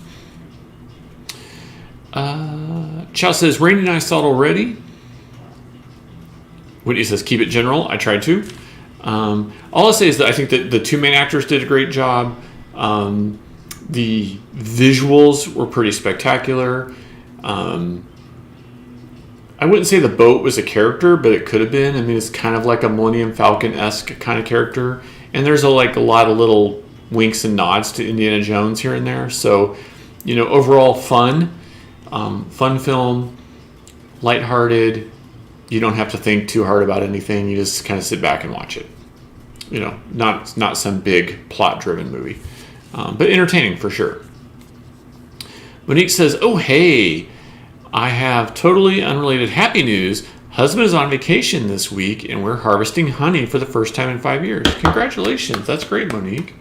Speaker 1: Chow says, Rainey and I saw it already. Whitney says, keep it general. I tried to. All I'll say is that I think that the two main actors did a great job. The visuals were pretty spectacular. I wouldn't say the boat was a character, but it could have been. I mean, it's kind of like a Millennium Falcon-esque kind of character. And there's a lot of little winks and nods to Indiana Jones here and there. So, overall fun. Fun film. Lighthearted. You don't have to think too hard about anything. You just kind of sit back and watch it. Not some big plot-driven movie. But entertaining for sure. Monique says, oh, hey, I have totally unrelated happy news. Husband is on vacation this week, and we're harvesting honey for the first time in 5 years. Congratulations. That's great, Monique.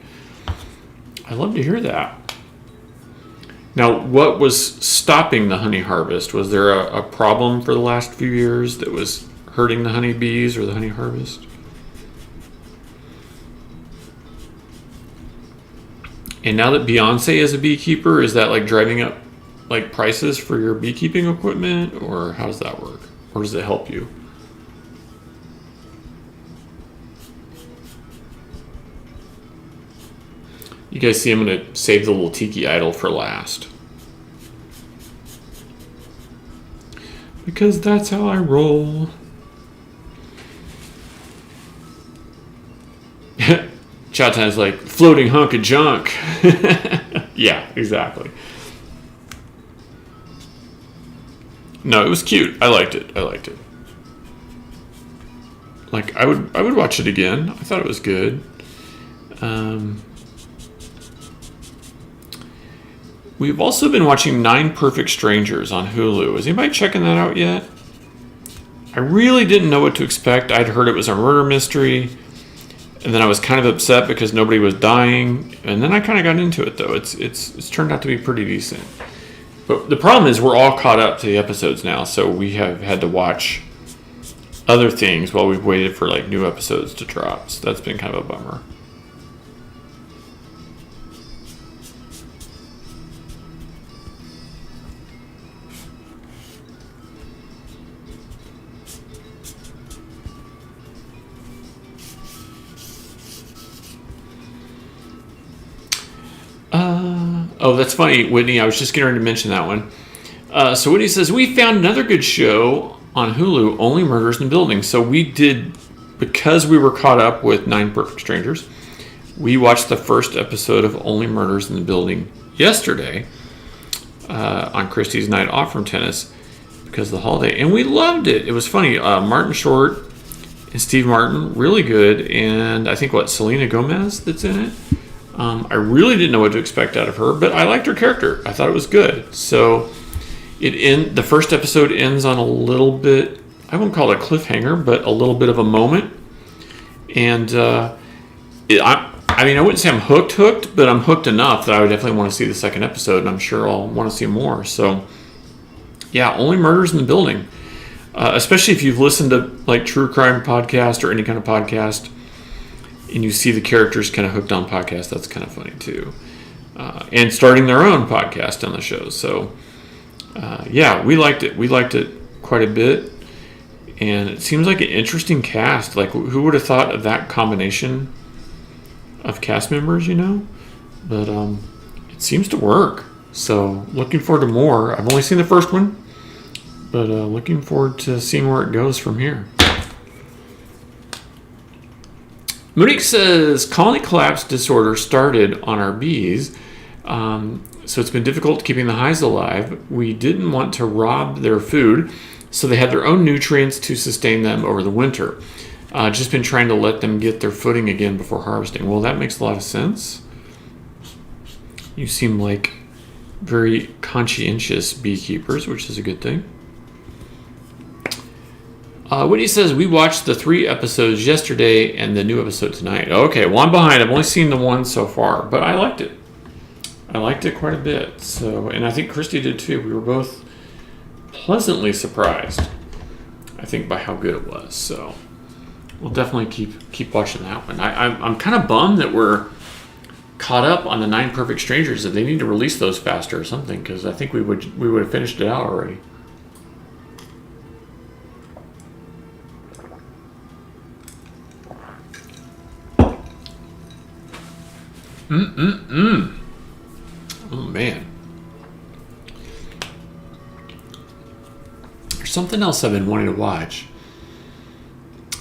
Speaker 1: I love to hear that. Now, what was stopping the honey harvest? Was there a problem for the last few years that was hurting the honeybees or the honey harvest? And now that Beyonce is a beekeeper, is that like driving up like prices for your beekeeping equipment, or how does that work? Or does it help you? You guys see I'm going to save the little tiki idol for last. Because that's how I roll. Chowtime's like, floating hunk of junk. Yeah, exactly. No, it was cute. I liked it. Like, I would watch it again. I thought it was good. We've also been watching 9 Perfect Strangers on Hulu. Is anybody checking that out yet? I really didn't know what to expect. I'd heard it was a murder mystery, and then I was kind of upset because nobody was dying, and then I kind of got into it, though. It's turned out to be pretty decent. But the problem is we're all caught up to the episodes now, so we have had to watch other things while we've waited for like new episodes to drop. So that's been kind of a bummer. Oh, that's funny, Whitney. I was just getting ready to mention that one. So Whitney says, we found another good show on Hulu, Only Murders in the Building. So we did, because we were caught up with 9 Perfect Strangers, we watched the first episode of Only Murders in the Building yesterday on Christy's night off from tennis because of the holiday. And we loved it. It was funny. Martin Short and Steve Martin, really good. And I think, Selena Gomez that's in it? I really didn't know what to expect out of her, but I liked her character. I thought it was good. So the first episode ends on a little bit, I won't call it a cliffhanger, but a little bit of a moment. And I wouldn't say I'm hooked, but I'm hooked enough that I would definitely want to see the second episode, and I'm sure I'll want to see more. So, yeah, Only Murders in the Building. Especially if you've listened to like true crime podcast or any kind of podcast, and you see the characters kind of hooked on podcasts, that's kind of funny too. And starting their own podcast on the show. So, yeah, we liked it. We liked it quite a bit. And it seems like an interesting cast. Like, who would have thought of that combination of cast members, But it seems to work. So, looking forward to more. I've only seen the first one, but looking forward to seeing where it goes from here. Monique says, colony collapse disorder started on our bees, so it's been difficult keeping the hives alive. We didn't want to rob their food, so they had their own nutrients to sustain them over the winter. Just been trying to let them get their footing again before harvesting. Well, that makes a lot of sense. You seem like very conscientious beekeepers, which is a good thing. Whitney says, we watched the 3 episodes yesterday and the new episode tonight. Okay, well, I'm behind. I've only seen the one so far, but I liked it. I liked it quite a bit. So, and I think Christy did too. We were both pleasantly surprised, I think, by how good it was. So we'll definitely keep watching that one. I'm kind of bummed that we're caught up on the 9 Perfect Strangers, that they need to release those faster or something, because I think we would have finished it out already. Oh, man. There's something else I've been wanting to watch.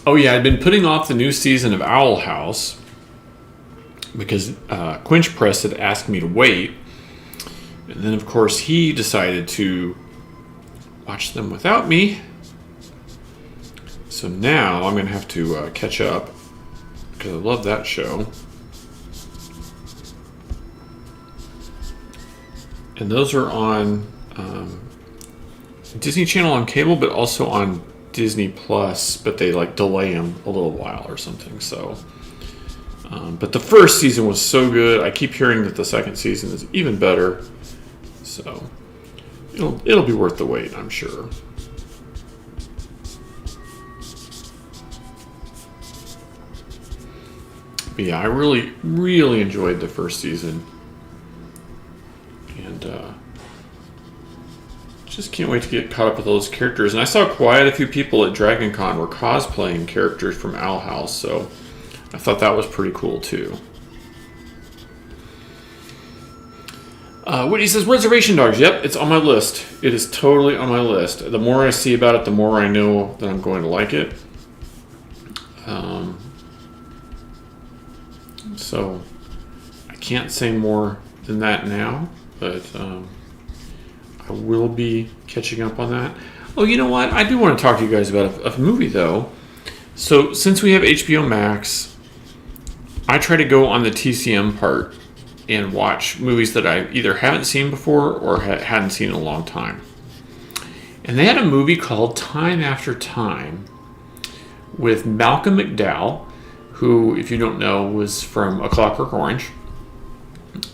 Speaker 1: Oh, yeah, I've been putting off the new season of Owl House because Quinch Press had asked me to wait. And then, of course, he decided to watch them without me. So now I'm going to have to catch up because I love that show. And those are on Disney Channel on cable, but also on Disney Plus, but they like delay them a little while or something. So, but the first season was so good. I keep hearing that the second season is even better. So it'll be worth the wait, I'm sure. But yeah, I really, really enjoyed the first season. And just can't wait to get caught up with those characters. And I saw quite a few people at Dragon Con were cosplaying characters from Owl House, so I thought that was pretty cool too. Whitney says, Reservation Dogs. Yep, it's on my list. It is totally on my list. The more I see about it, the more I know that I'm going to like it. So I can't say more than that now, but I will be catching up on that. Oh, you know what? I do want to talk to you guys about a movie, though. So since we have HBO Max, I try to go on the TCM part and watch movies that I either haven't seen before or hadn't seen in a long time. And they had a movie called Time After Time with Malcolm McDowell, who, if you don't know, was from A Clockwork Orange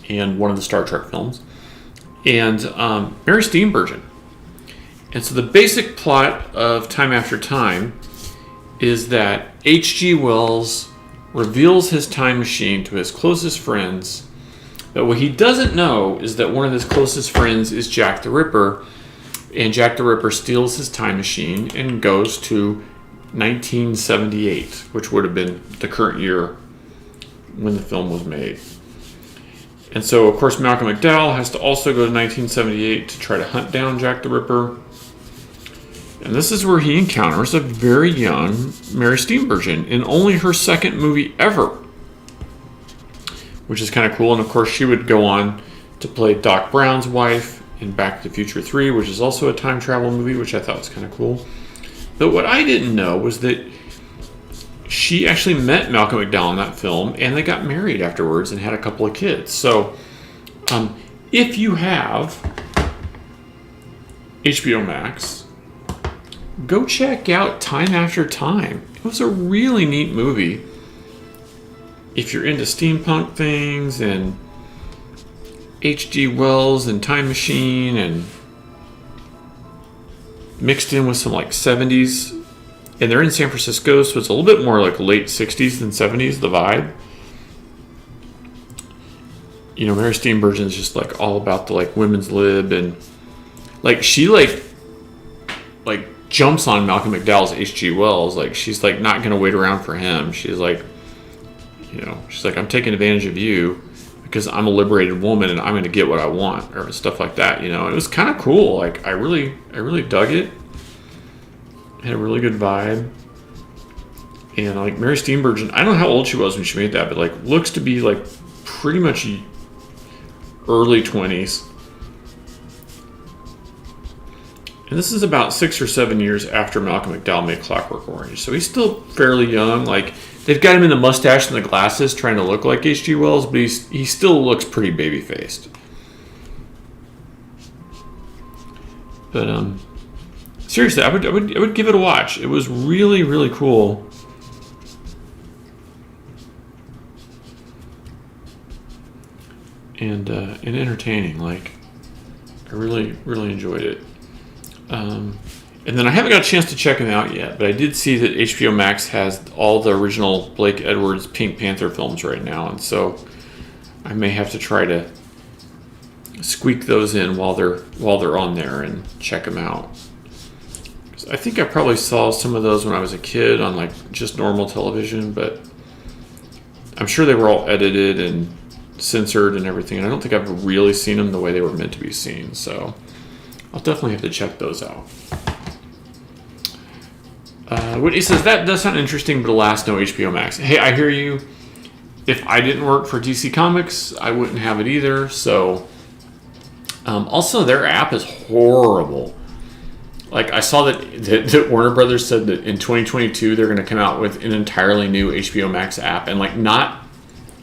Speaker 1: and one of the Star Trek films, and Mary Steenburgen. And so the basic plot of Time After Time is that H.G. Wells reveals his time machine to his closest friends, but what he doesn't know is that one of his closest friends is Jack the Ripper, and Jack the Ripper steals his time machine and goes to 1978, which would have been the current year when the film was made. And so, of course, Malcolm McDowell has to also go to 1978 to try to hunt down Jack the Ripper. And this is where he encounters a very young Mary Steenburgen in only her second movie ever, which is kind of cool. And of course, she would go on to play Doc Brown's wife in Back to the Future 3, which is also a time travel movie, which I thought was kind of cool. But what I didn't know was that she actually met Malcolm McDowell in that film, and they got married afterwards and had a couple of kids. So, if you have HBO Max, go check out Time After Time. It was a really neat movie. If you're into steampunk things and H.G. Wells and Time Machine and mixed in with some like 70s, and they're in San Francisco, so it's a little bit more like late 60s than 70s, the vibe. You know, Mary Steenburgen's just like all about the like women's lib, and like she like jumps on Malcolm McDowell's H.G. Wells. Like she's like not gonna wait around for him. She's like, you know, she's like, I'm taking advantage of you because I'm a liberated woman and I'm gonna get what I want, or stuff like that, you know. And it was kind of cool. Like I really dug it. Had a really good vibe. And like Mary Steenburgen, I don't know how old she was when she made that, but like looks to be like pretty much early 20s. And this is about 6 or 7 years after Malcolm McDowell made Clockwork Orange. So he's still fairly young. Like they've got him in the mustache and the glasses trying to look like H.G. Wells, but he still looks pretty baby-faced. But seriously, I would give it a watch. It was really, really cool. And entertaining. Like, I really, really enjoyed it. And then I haven't got a chance to check them out yet, but I did see that HBO Max has all the original Blake Edwards Pink Panther films right now, and so I may have to try to squeak those in while they're on there and check them out. I think I probably saw some of those when I was a kid on like just normal television, but I'm sure they were all edited and censored and everything, and I don't think I've really seen them the way they were meant to be seen, so I'll definitely have to check those out. Whitney says, that does sound interesting, but alas, no HBO Max. Hey, I hear you. If I didn't work for DC Comics, I wouldn't have it either, so also their app is horrible. Like, I saw that Warner Brothers said that in 2022 they're going to come out with an entirely new HBO Max app, and like not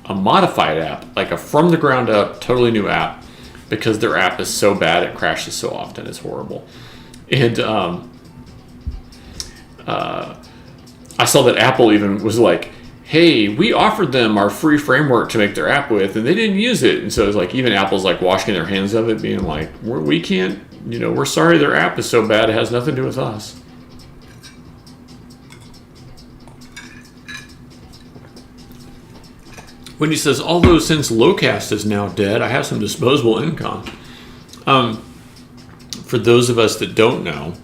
Speaker 1: a modified app, like a from the ground up, totally new app, because their app is so bad it crashes so often. It's horrible. And I saw that Apple even was like, hey, we offered them our free framework to make their app with, and they didn't use it. And so it's like, even Apple's like washing their hands of it, being like, we can't, we're sorry their app is so bad, it has nothing to do with us. Wendy says, although since Locast is now dead, I have some disposable income. For those of us that don't know,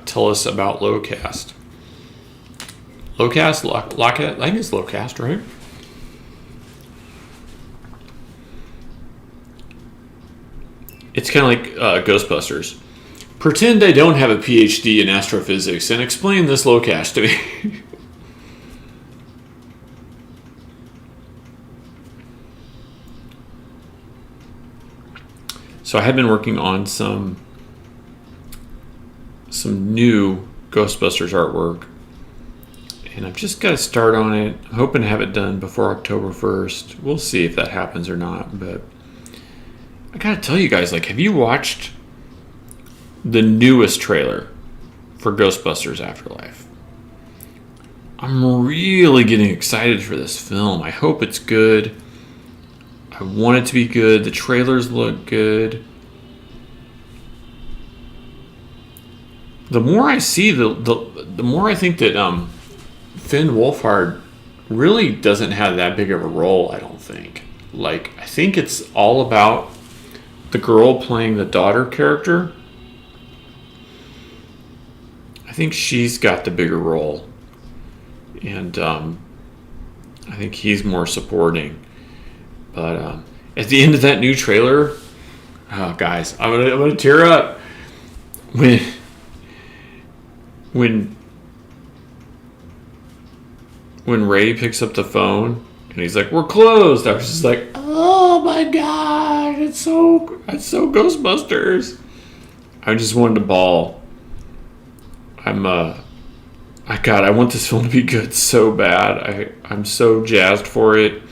Speaker 1: tell us about Locast. Locast, I think it's Locast, right? It's kind of like Ghostbusters. Pretend I don't have a PhD in astrophysics and explain this Locast to me. So I had been working on some new Ghostbusters artwork, and I've just got to start on it. I'm hoping to have it done before October 1st. We'll see if that happens or not, but I gotta tell you guys, like, have you watched the newest trailer for Ghostbusters Afterlife? I'm really getting excited for this film. I hope it's good. I want it to be good. The trailers look good. The more I see, the more I think that Finn Wolfhard really doesn't have that big of a role, I don't think. Like, I think it's all about the girl playing the daughter character. I think she's got the bigger role. And I think he's more supporting. But at the end of that new trailer, oh guys, I'm gonna tear up when Ray picks up the phone and he's like, "We're closed." I was just like, "Oh my god, it's so Ghostbusters." I just wanted to bawl. I want this film to be good so bad. I'm so jazzed for it.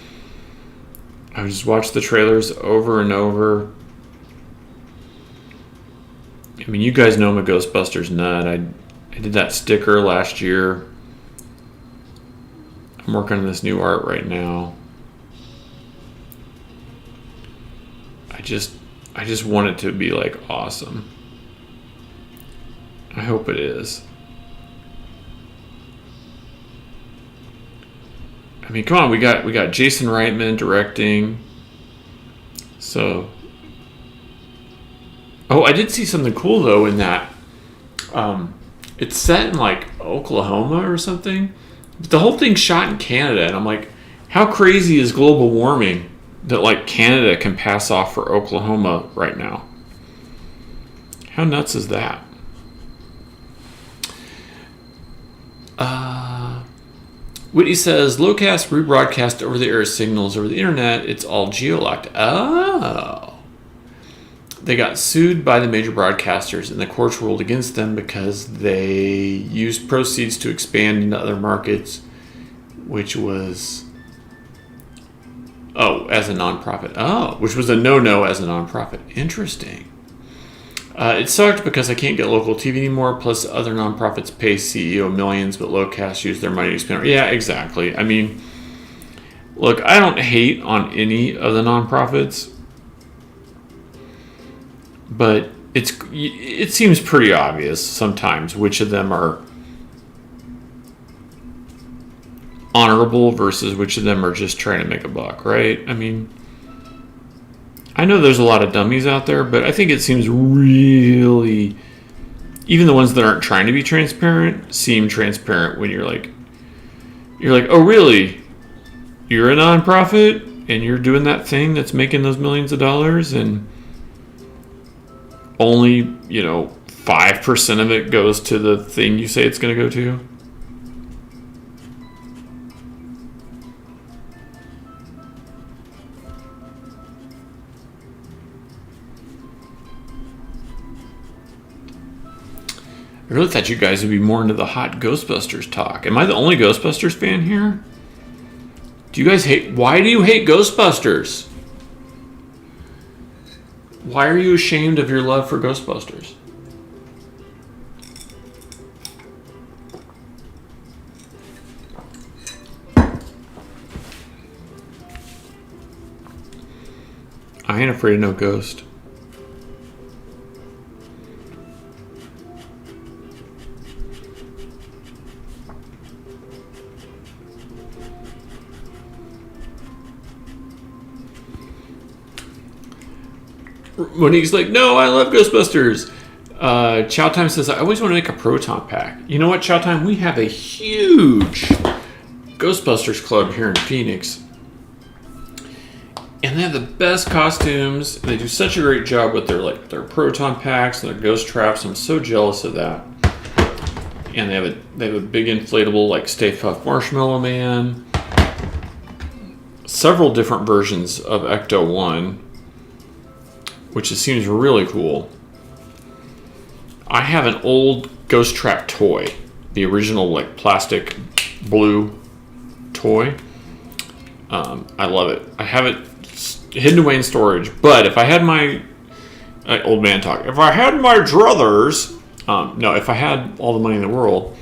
Speaker 1: I just watched the trailers over and over. I mean, you guys know I'm a Ghostbusters nut. I did that sticker last year. I'm working on this new art right now. I just want it to be like awesome. I hope it is. I mean, come on, we got Jason Reitman directing. So, oh, I did see something cool though in that. It's set in like Oklahoma or something, but the whole thing's shot in Canada, and I'm like, how crazy is global warming that like Canada can pass off for Oklahoma right now? How nuts is that? Whitney says, Locast rebroadcast over-the-air signals over the internet. It's all geolocked. Oh. They got sued by the major broadcasters, and the courts ruled against them because they used proceeds to expand into other markets, which was... as a nonprofit. Which was a no-no as a nonprofit. Interesting. It sucked because I can't get local TV anymore, plus other nonprofits pay CEO millions, but Locast use their money to spend. Yeah, exactly. I mean, look, I don't hate on any of the nonprofits, but it seems pretty obvious sometimes which of them are honorable versus which of them are just trying to make a buck, right? I mean, I know there's a lot of dummies out there, but I think it seems really, even the ones that aren't trying to be transparent seem transparent when you're like, oh really? You're a nonprofit and you're doing that thing that's making those millions of dollars, and only 5% of it goes to the thing you say it's going to go to. I really thought you guys would be more into the hot Ghostbusters talk. Am I the only Ghostbusters fan here? Do you guys why do you hate Ghostbusters? Why are you ashamed of your love for Ghostbusters? I ain't afraid of no ghost. Monique's like, no, I love Ghostbusters. Chow Time says, I always want to make a proton pack. You know what, Chow Time? We have a huge Ghostbusters club here in Phoenix. And they have the best costumes. They do such a great job with their proton packs and their ghost traps. I'm so jealous of that. And they have a big inflatable like Stay Puft Marshmallow Man. Several different versions of Ecto 1, which just seems really cool. I have an old ghost trap toy, the original like plastic blue toy. I love it. I have it hidden away in storage. But if I had my old man talk, if I had my druthers, if I had all the money in the world,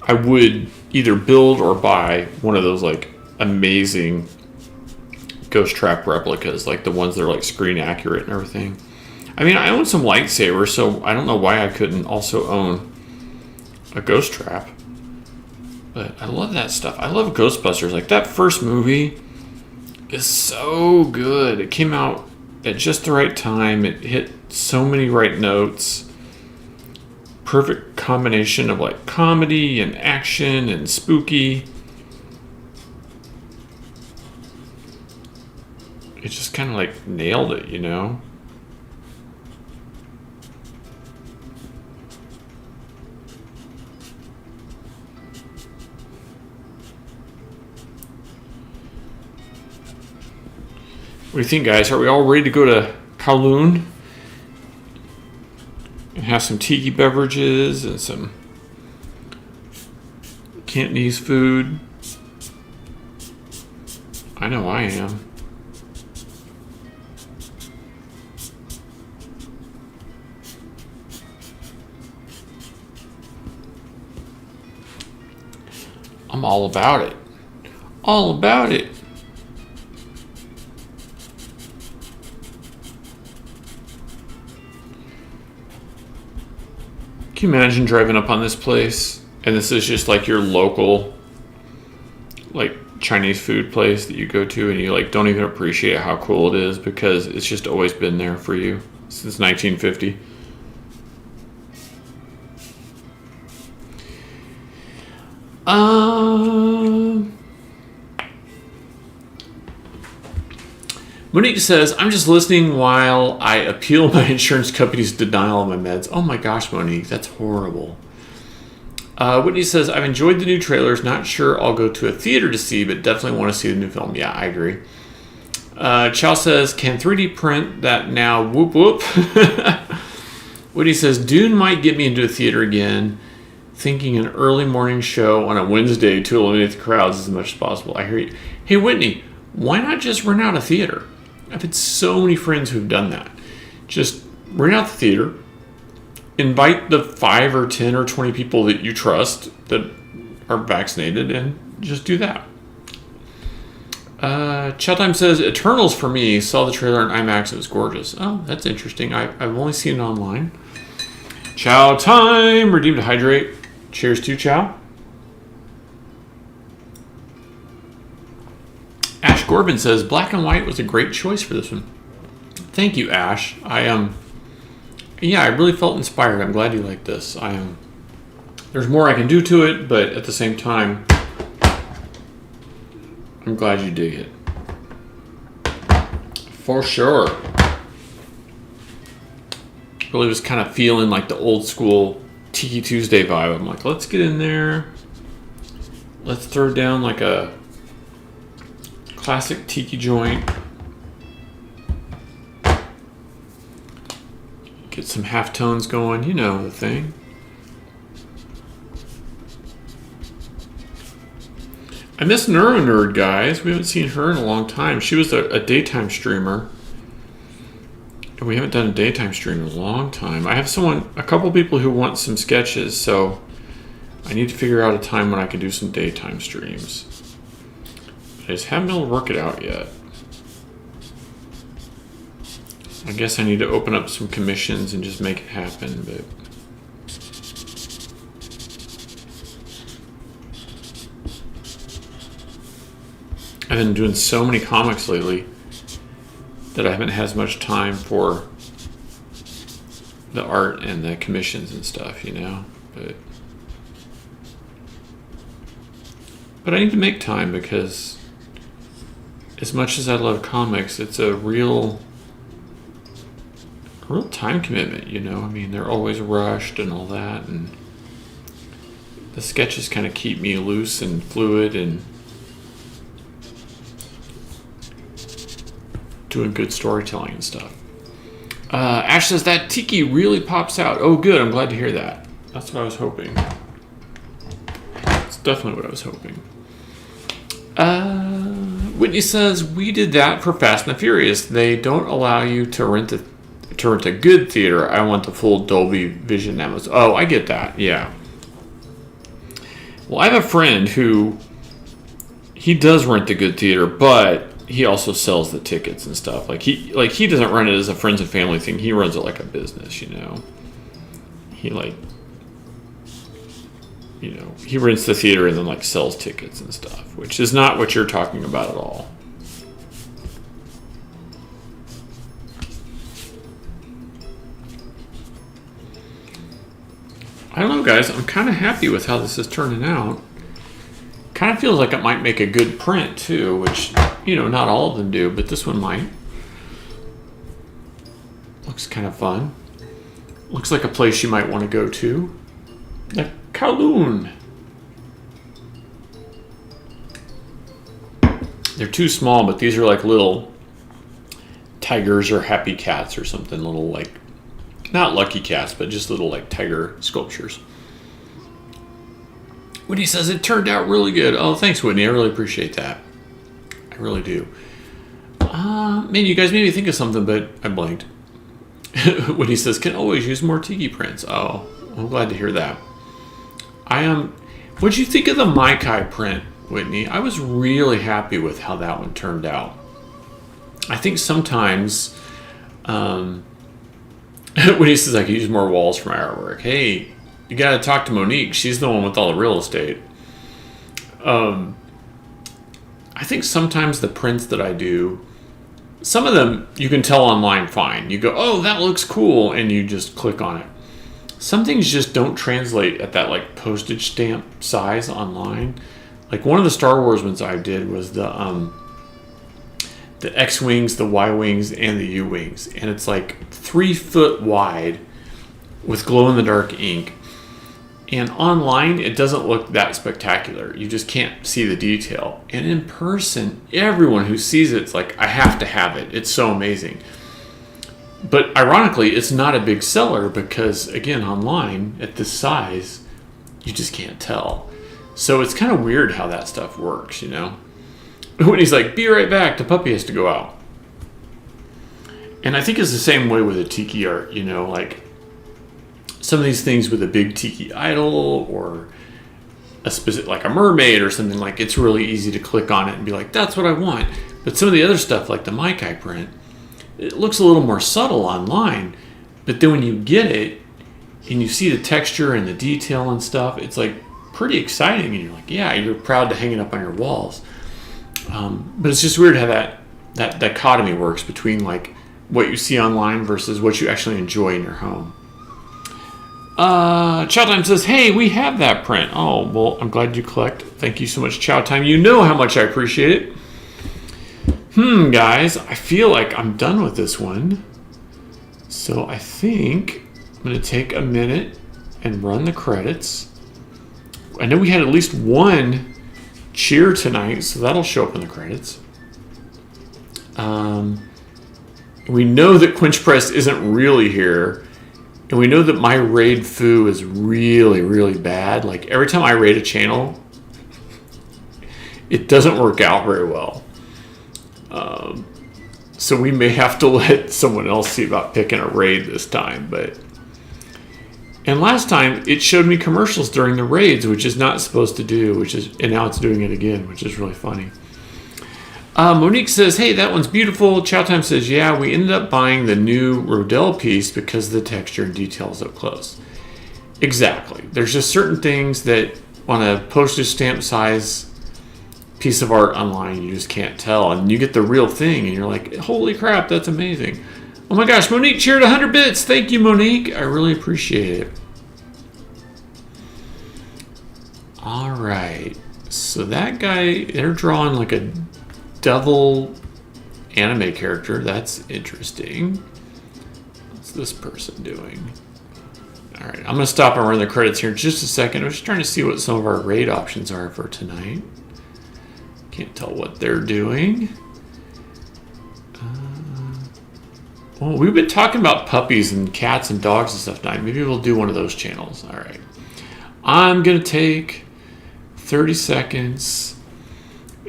Speaker 1: I would either build or buy one of those like amazing ghost trap replicas, like the ones that are like screen accurate and everything. I mean, I own some lightsabers, so I don't know why I couldn't also own a ghost trap. But I love that stuff. I love Ghostbusters. Like, that first movie is so good. It came out at just the right time. It hit so many right notes. Perfect combination of, like, comedy and action and spooky. It just kind of, like, nailed it, you know? What do you think, guys? Are we all ready to go to Kowloon and have some tiki beverages and some Cantonese food? I know I am. I'm all about it. All about it. Can you imagine driving up on this place and this is just like your local like Chinese food place that you go to and you like don't even appreciate how cool it is because it's just always been there for you since 1950. Monique says, I'm just listening while I appeal my insurance company's denial of my meds. Oh my gosh, Monique, that's horrible. Whitney says, I've enjoyed the new trailers. Not sure I'll go to a theater to see, but definitely want to see the new film. Yeah, I agree. Chow says, can 3D print that now? Whoop whoop. Whitney says, Dune might get me into a theater again. Thinking an early morning show on a Wednesday to eliminate the crowds as much as possible. I hear you. Hey, Whitney, why not just rent out a theater? I've had so many friends who've done that. Just rent out the theater, invite the 5 or 10 or 20 people that you trust that are vaccinated, and just do that. Cheltime says, Eternals for me. Saw the trailer in IMAX. It was gorgeous. Oh, that's interesting. I've only seen it online. Chow time. Redeem to hydrate. Cheers to Chow. Ash Corbin says, black and white was a great choice for this one. Thank you, Ash. I really felt inspired. I'm glad you like this. There's more I can do to it, but at the same time, I'm glad you dig it. For sure. Really was kind of feeling like the old school Tiki Tuesday vibe. I'm like, let's get in there. Let's throw down like a classic tiki joint. Get some halftones going. You know the thing. I miss Neuro Nerd, guys. We haven't seen her in a long time. She was a daytime streamer. And we haven't done a daytime stream in a long time. I have a couple people who want some sketches, so I need to figure out a time when I can do some daytime streams. I just haven't been able to work it out yet. I guess I need to open up some commissions and just make it happen, but I've been doing so many comics lately that I haven't had as much time for the art and the commissions and stuff, you know. But I need to make time because as much as I love comics, it's a real time commitment, you know. I mean, they're always rushed and all that, and the sketches kind of keep me loose and fluid and doing good storytelling and stuff. Ash says that Tiki really pops out. Oh, good. I'm glad to hear that. That's what I was hoping. It's definitely what I was hoping. Whitney says, we did that for Fast and the Furious. They don't allow you to rent a good theater. I want the full Dolby Vision Atmos. Oh, I get that. Yeah. Well, I have a friend who he does rent the good theater, but he also sells the tickets and stuff. Like he doesn't run it as a friends and family thing. He runs it like a business, you know. He he rents the theater and then like sells tickets and stuff, which is not what you're talking about at all. I don't know, guys. I'm kind of happy with how this is turning out. Kind of feels like it might make a good print too, which, you know, not all of them do, but this one might. Looks kind of fun. Looks like a place you might want to go to. Like Kowloon. They're too small, but these are like little tigers or happy cats or something. Little like, not lucky cats, but just little like tiger sculptures. Whitney says it turned out really good. Oh, thanks, Whitney. I really appreciate that. I really do. Man, you guys made me think of something, but I blanked. Whitney says, can always use more Tiki prints. Oh, I'm glad to hear that. What'd you think of the Mai Tai print, Whitney? I was really happy with how that one turned out. I think sometimes, Whitney says I could use more walls for my artwork. Hey, you got to talk to Monique. She's the one with all the real estate. I think sometimes the prints that I do, some of them you can tell online fine. You go, oh, that looks cool, and you just click on it. Some things just don't translate at that like postage stamp size online. Like one of the Star Wars ones I did was the X-wings, the Y-wings, and the U-wings. And it's like 3 foot wide with glow-in-the-dark ink. And online, it doesn't look that spectacular. You just can't see the detail. And in person, everyone who sees it's like, I have to have it. It's so amazing. But ironically, it's not a big seller because, again, online, at this size, you just can't tell. So it's kind of weird how that stuff works, you know? When he's like, be right back, the puppy has to go out. And I think it's the same way with the Tiki art, you know, like some of these things with a big Tiki idol or a specific, like a mermaid or something, like it's really easy to click on it and be like, that's what I want. But some of the other stuff, like the Mai Tai print, it looks a little more subtle online. But then when you get it and you see the texture and the detail and stuff, it's like pretty exciting. And you're like, yeah, you're proud to hang it up on your walls. But it's just weird how that dichotomy works between like what you see online versus what you actually enjoy in your home. Chow Time says, hey, we have that print. Oh, well, I'm glad you collect. Thank you so much, Chow Time. You know how much I appreciate it. Guys, I feel like I'm done with this one. So I think I'm going to take a minute and run the credits. I know we had at least one cheer tonight, so that'll show up in the credits. We know that Quench Press isn't really here. And we know that my raid foo is really, really bad. Like, every time I raid a channel, it doesn't work out very well. So we may have to let someone else see about picking a raid this time. And last time, it showed me commercials during the raids, which is not supposed to do, and now it's doing it again, which is really funny. Monique says, hey, that one's beautiful. Chow Time says, yeah, we ended up buying the new Rodell piece because of the texture and details up close. Exactly. There's just certain things that on a postage stamp size piece of art online, you just can't tell. And you get the real thing and you're like, holy crap, that's amazing. Oh my gosh, Monique cheered 100 bits. Thank you, Monique. I really appreciate it. All right. So that guy, they're drawing like a devil anime character. That's interesting. What's this person doing? All right, I'm going to stop and run the credits here in just a second. I'm just trying to see what some of our raid options are for tonight. Can't tell what they're doing. Well, we've been talking about puppies and cats and dogs and stuff tonight. Maybe we'll do one of those channels. All right. I'm going to take 30 seconds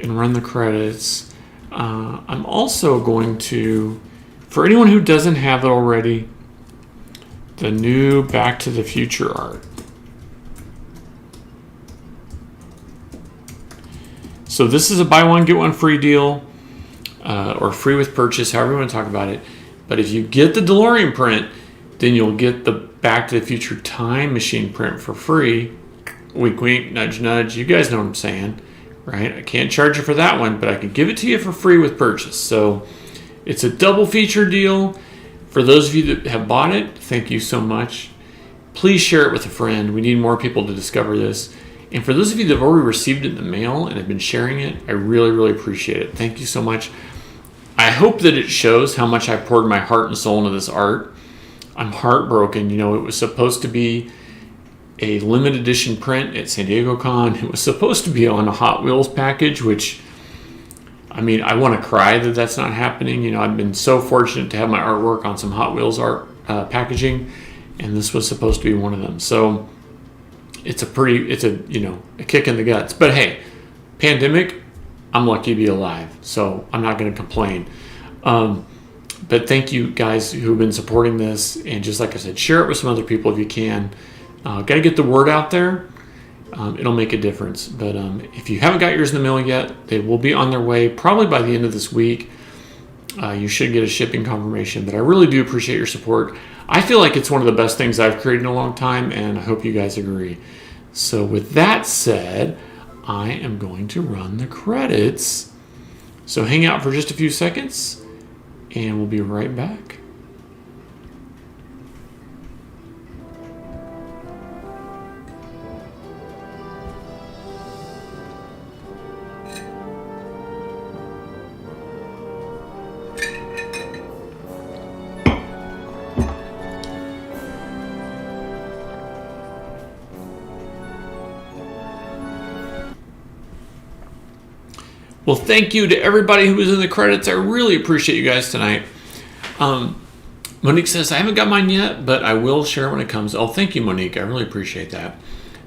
Speaker 1: and run the credits. I'm also going to, for anyone who doesn't have it already, the new Back to the Future art. So this is a buy one, get one free deal, or free with purchase, however you want to talk about it. But if you get the DeLorean print, then you'll get the Back to the Future Time Machine print for free. Wink, wink, nudge, nudge. You guys know what I'm saying, right? I can't charge you for that one, but I can give it to you for free with purchase. So it's a double feature deal. For those of you that have bought it, thank you so much. Please share it with a friend. We need more people to discover this. And for those of you that have already received it in the mail and have been sharing it, I really, really appreciate it. Thank you so much. I hope that it shows how much I poured my heart and soul into this art. I'm heartbroken. You know, it was supposed to be a limited edition print at San Diego Con. It was supposed to be on a Hot Wheels package, which, I mean, I want to cry that that's not happening. You know, I've been so fortunate to have my artwork on some Hot Wheels art packaging, and this was supposed to be one of them. So it's a kick in the guts. But hey, pandemic, I'm lucky to be alive, so I'm not going to complain. But thank you guys who've been supporting this, and just like I said, share it with some other people if you can. Got to get the word out there. It'll make a difference. But if you haven't got yours in the mail yet, they will be on their way probably by the end of this week. You should get a shipping confirmation. But I really do appreciate your support. I feel like it's one of the best things I've created in a long time, and I hope you guys agree. So with that said, I am going to run the credits. So hang out for just a few seconds, and we'll be right back. Well, thank you to everybody who was in the credits. I really appreciate you guys tonight. Monique says, I haven't got mine yet, but I will share when it comes. Oh, thank you, Monique. I really appreciate that.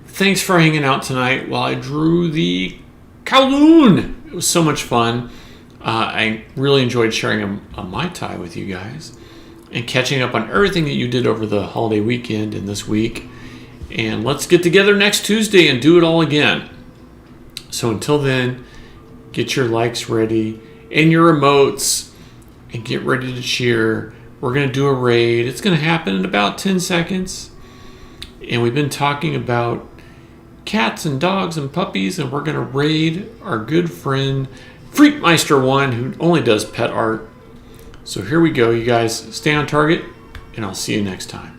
Speaker 1: Thanks for hanging out tonight while I drew the Kowloon. It was so much fun. I really enjoyed sharing a Mai Tai with you guys and catching up on everything that you did over the holiday weekend and this week. And let's get together next Tuesday and do it all again. So until then, get your likes ready and your emotes and get ready to cheer. We're going to do a raid. It's going to happen in about 10 seconds. And we've been talking about cats and dogs and puppies, and we're going to raid our good friend Freakmeister1, who only does pet art. So here we go, you guys. Stay on target, and I'll see you next time.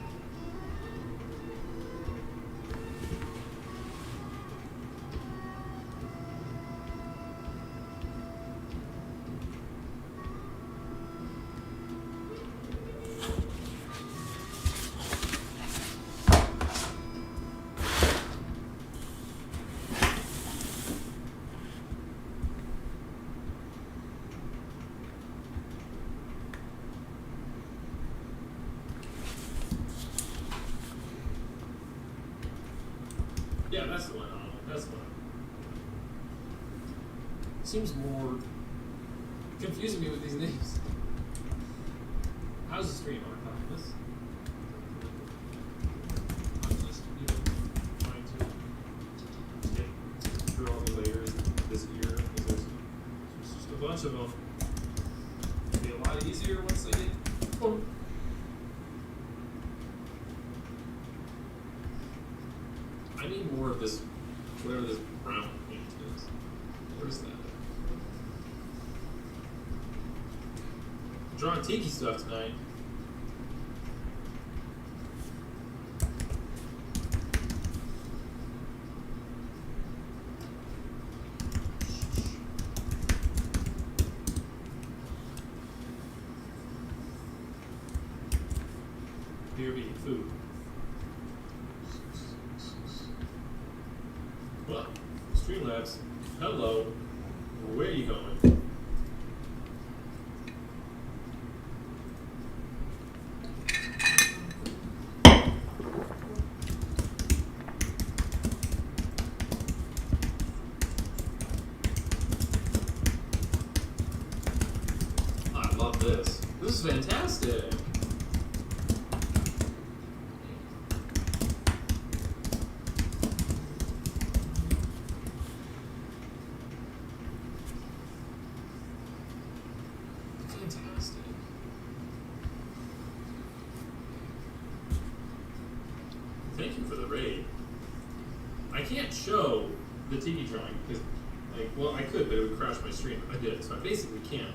Speaker 2: Yeah, that's the one. That's the one. Seems more confusing me with these names. How's the stream on this? I'm just trying to get through all the layers this year because there's just bunch of them. It'll be a lot easier once I get one. I need more of this, whatever this brown paint is. Where's that? I'm drawing tiki stuff tonight. Here we eat food. Well, Streamlabs, hello. Where are you going? I love this. This is fantastic. Fantastic. Thank you for the raid. I can't show the tiki drawing because, like, well, I could, but it would crash my stream if I did, so I basically can't.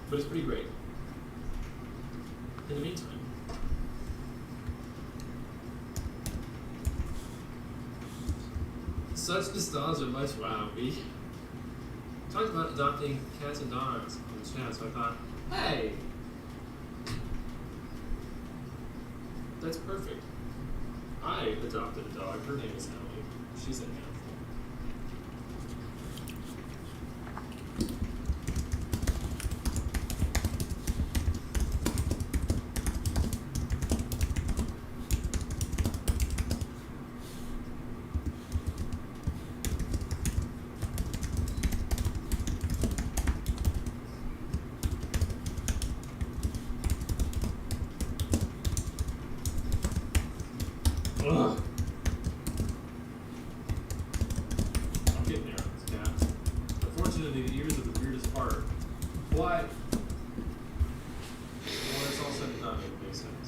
Speaker 2: But it's pretty great. In the meantime, such nostalgia, much wow. We talked about adopting cats and dogs on the chat, so I thought, hey, that's perfect. I adopted a dog. Her name is Ellie. She's a handful. Ugh. I'm getting there on this cat. Unfortunately, the ears are the weirdest part. Why? When it's all said and done, it makes sense.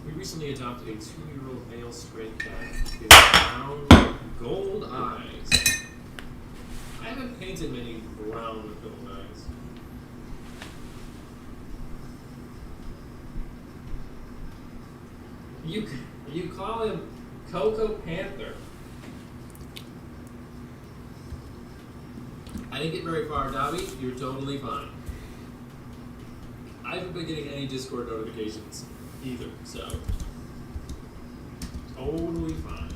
Speaker 2: We recently adopted a 2-year-old male stray cat with brown gold eyes. I haven't painted many brown with gold eyes. You call him Coco Panther. I didn't get very far, Dobby. You're totally fine. I haven't been getting any Discord notifications either, so totally fine.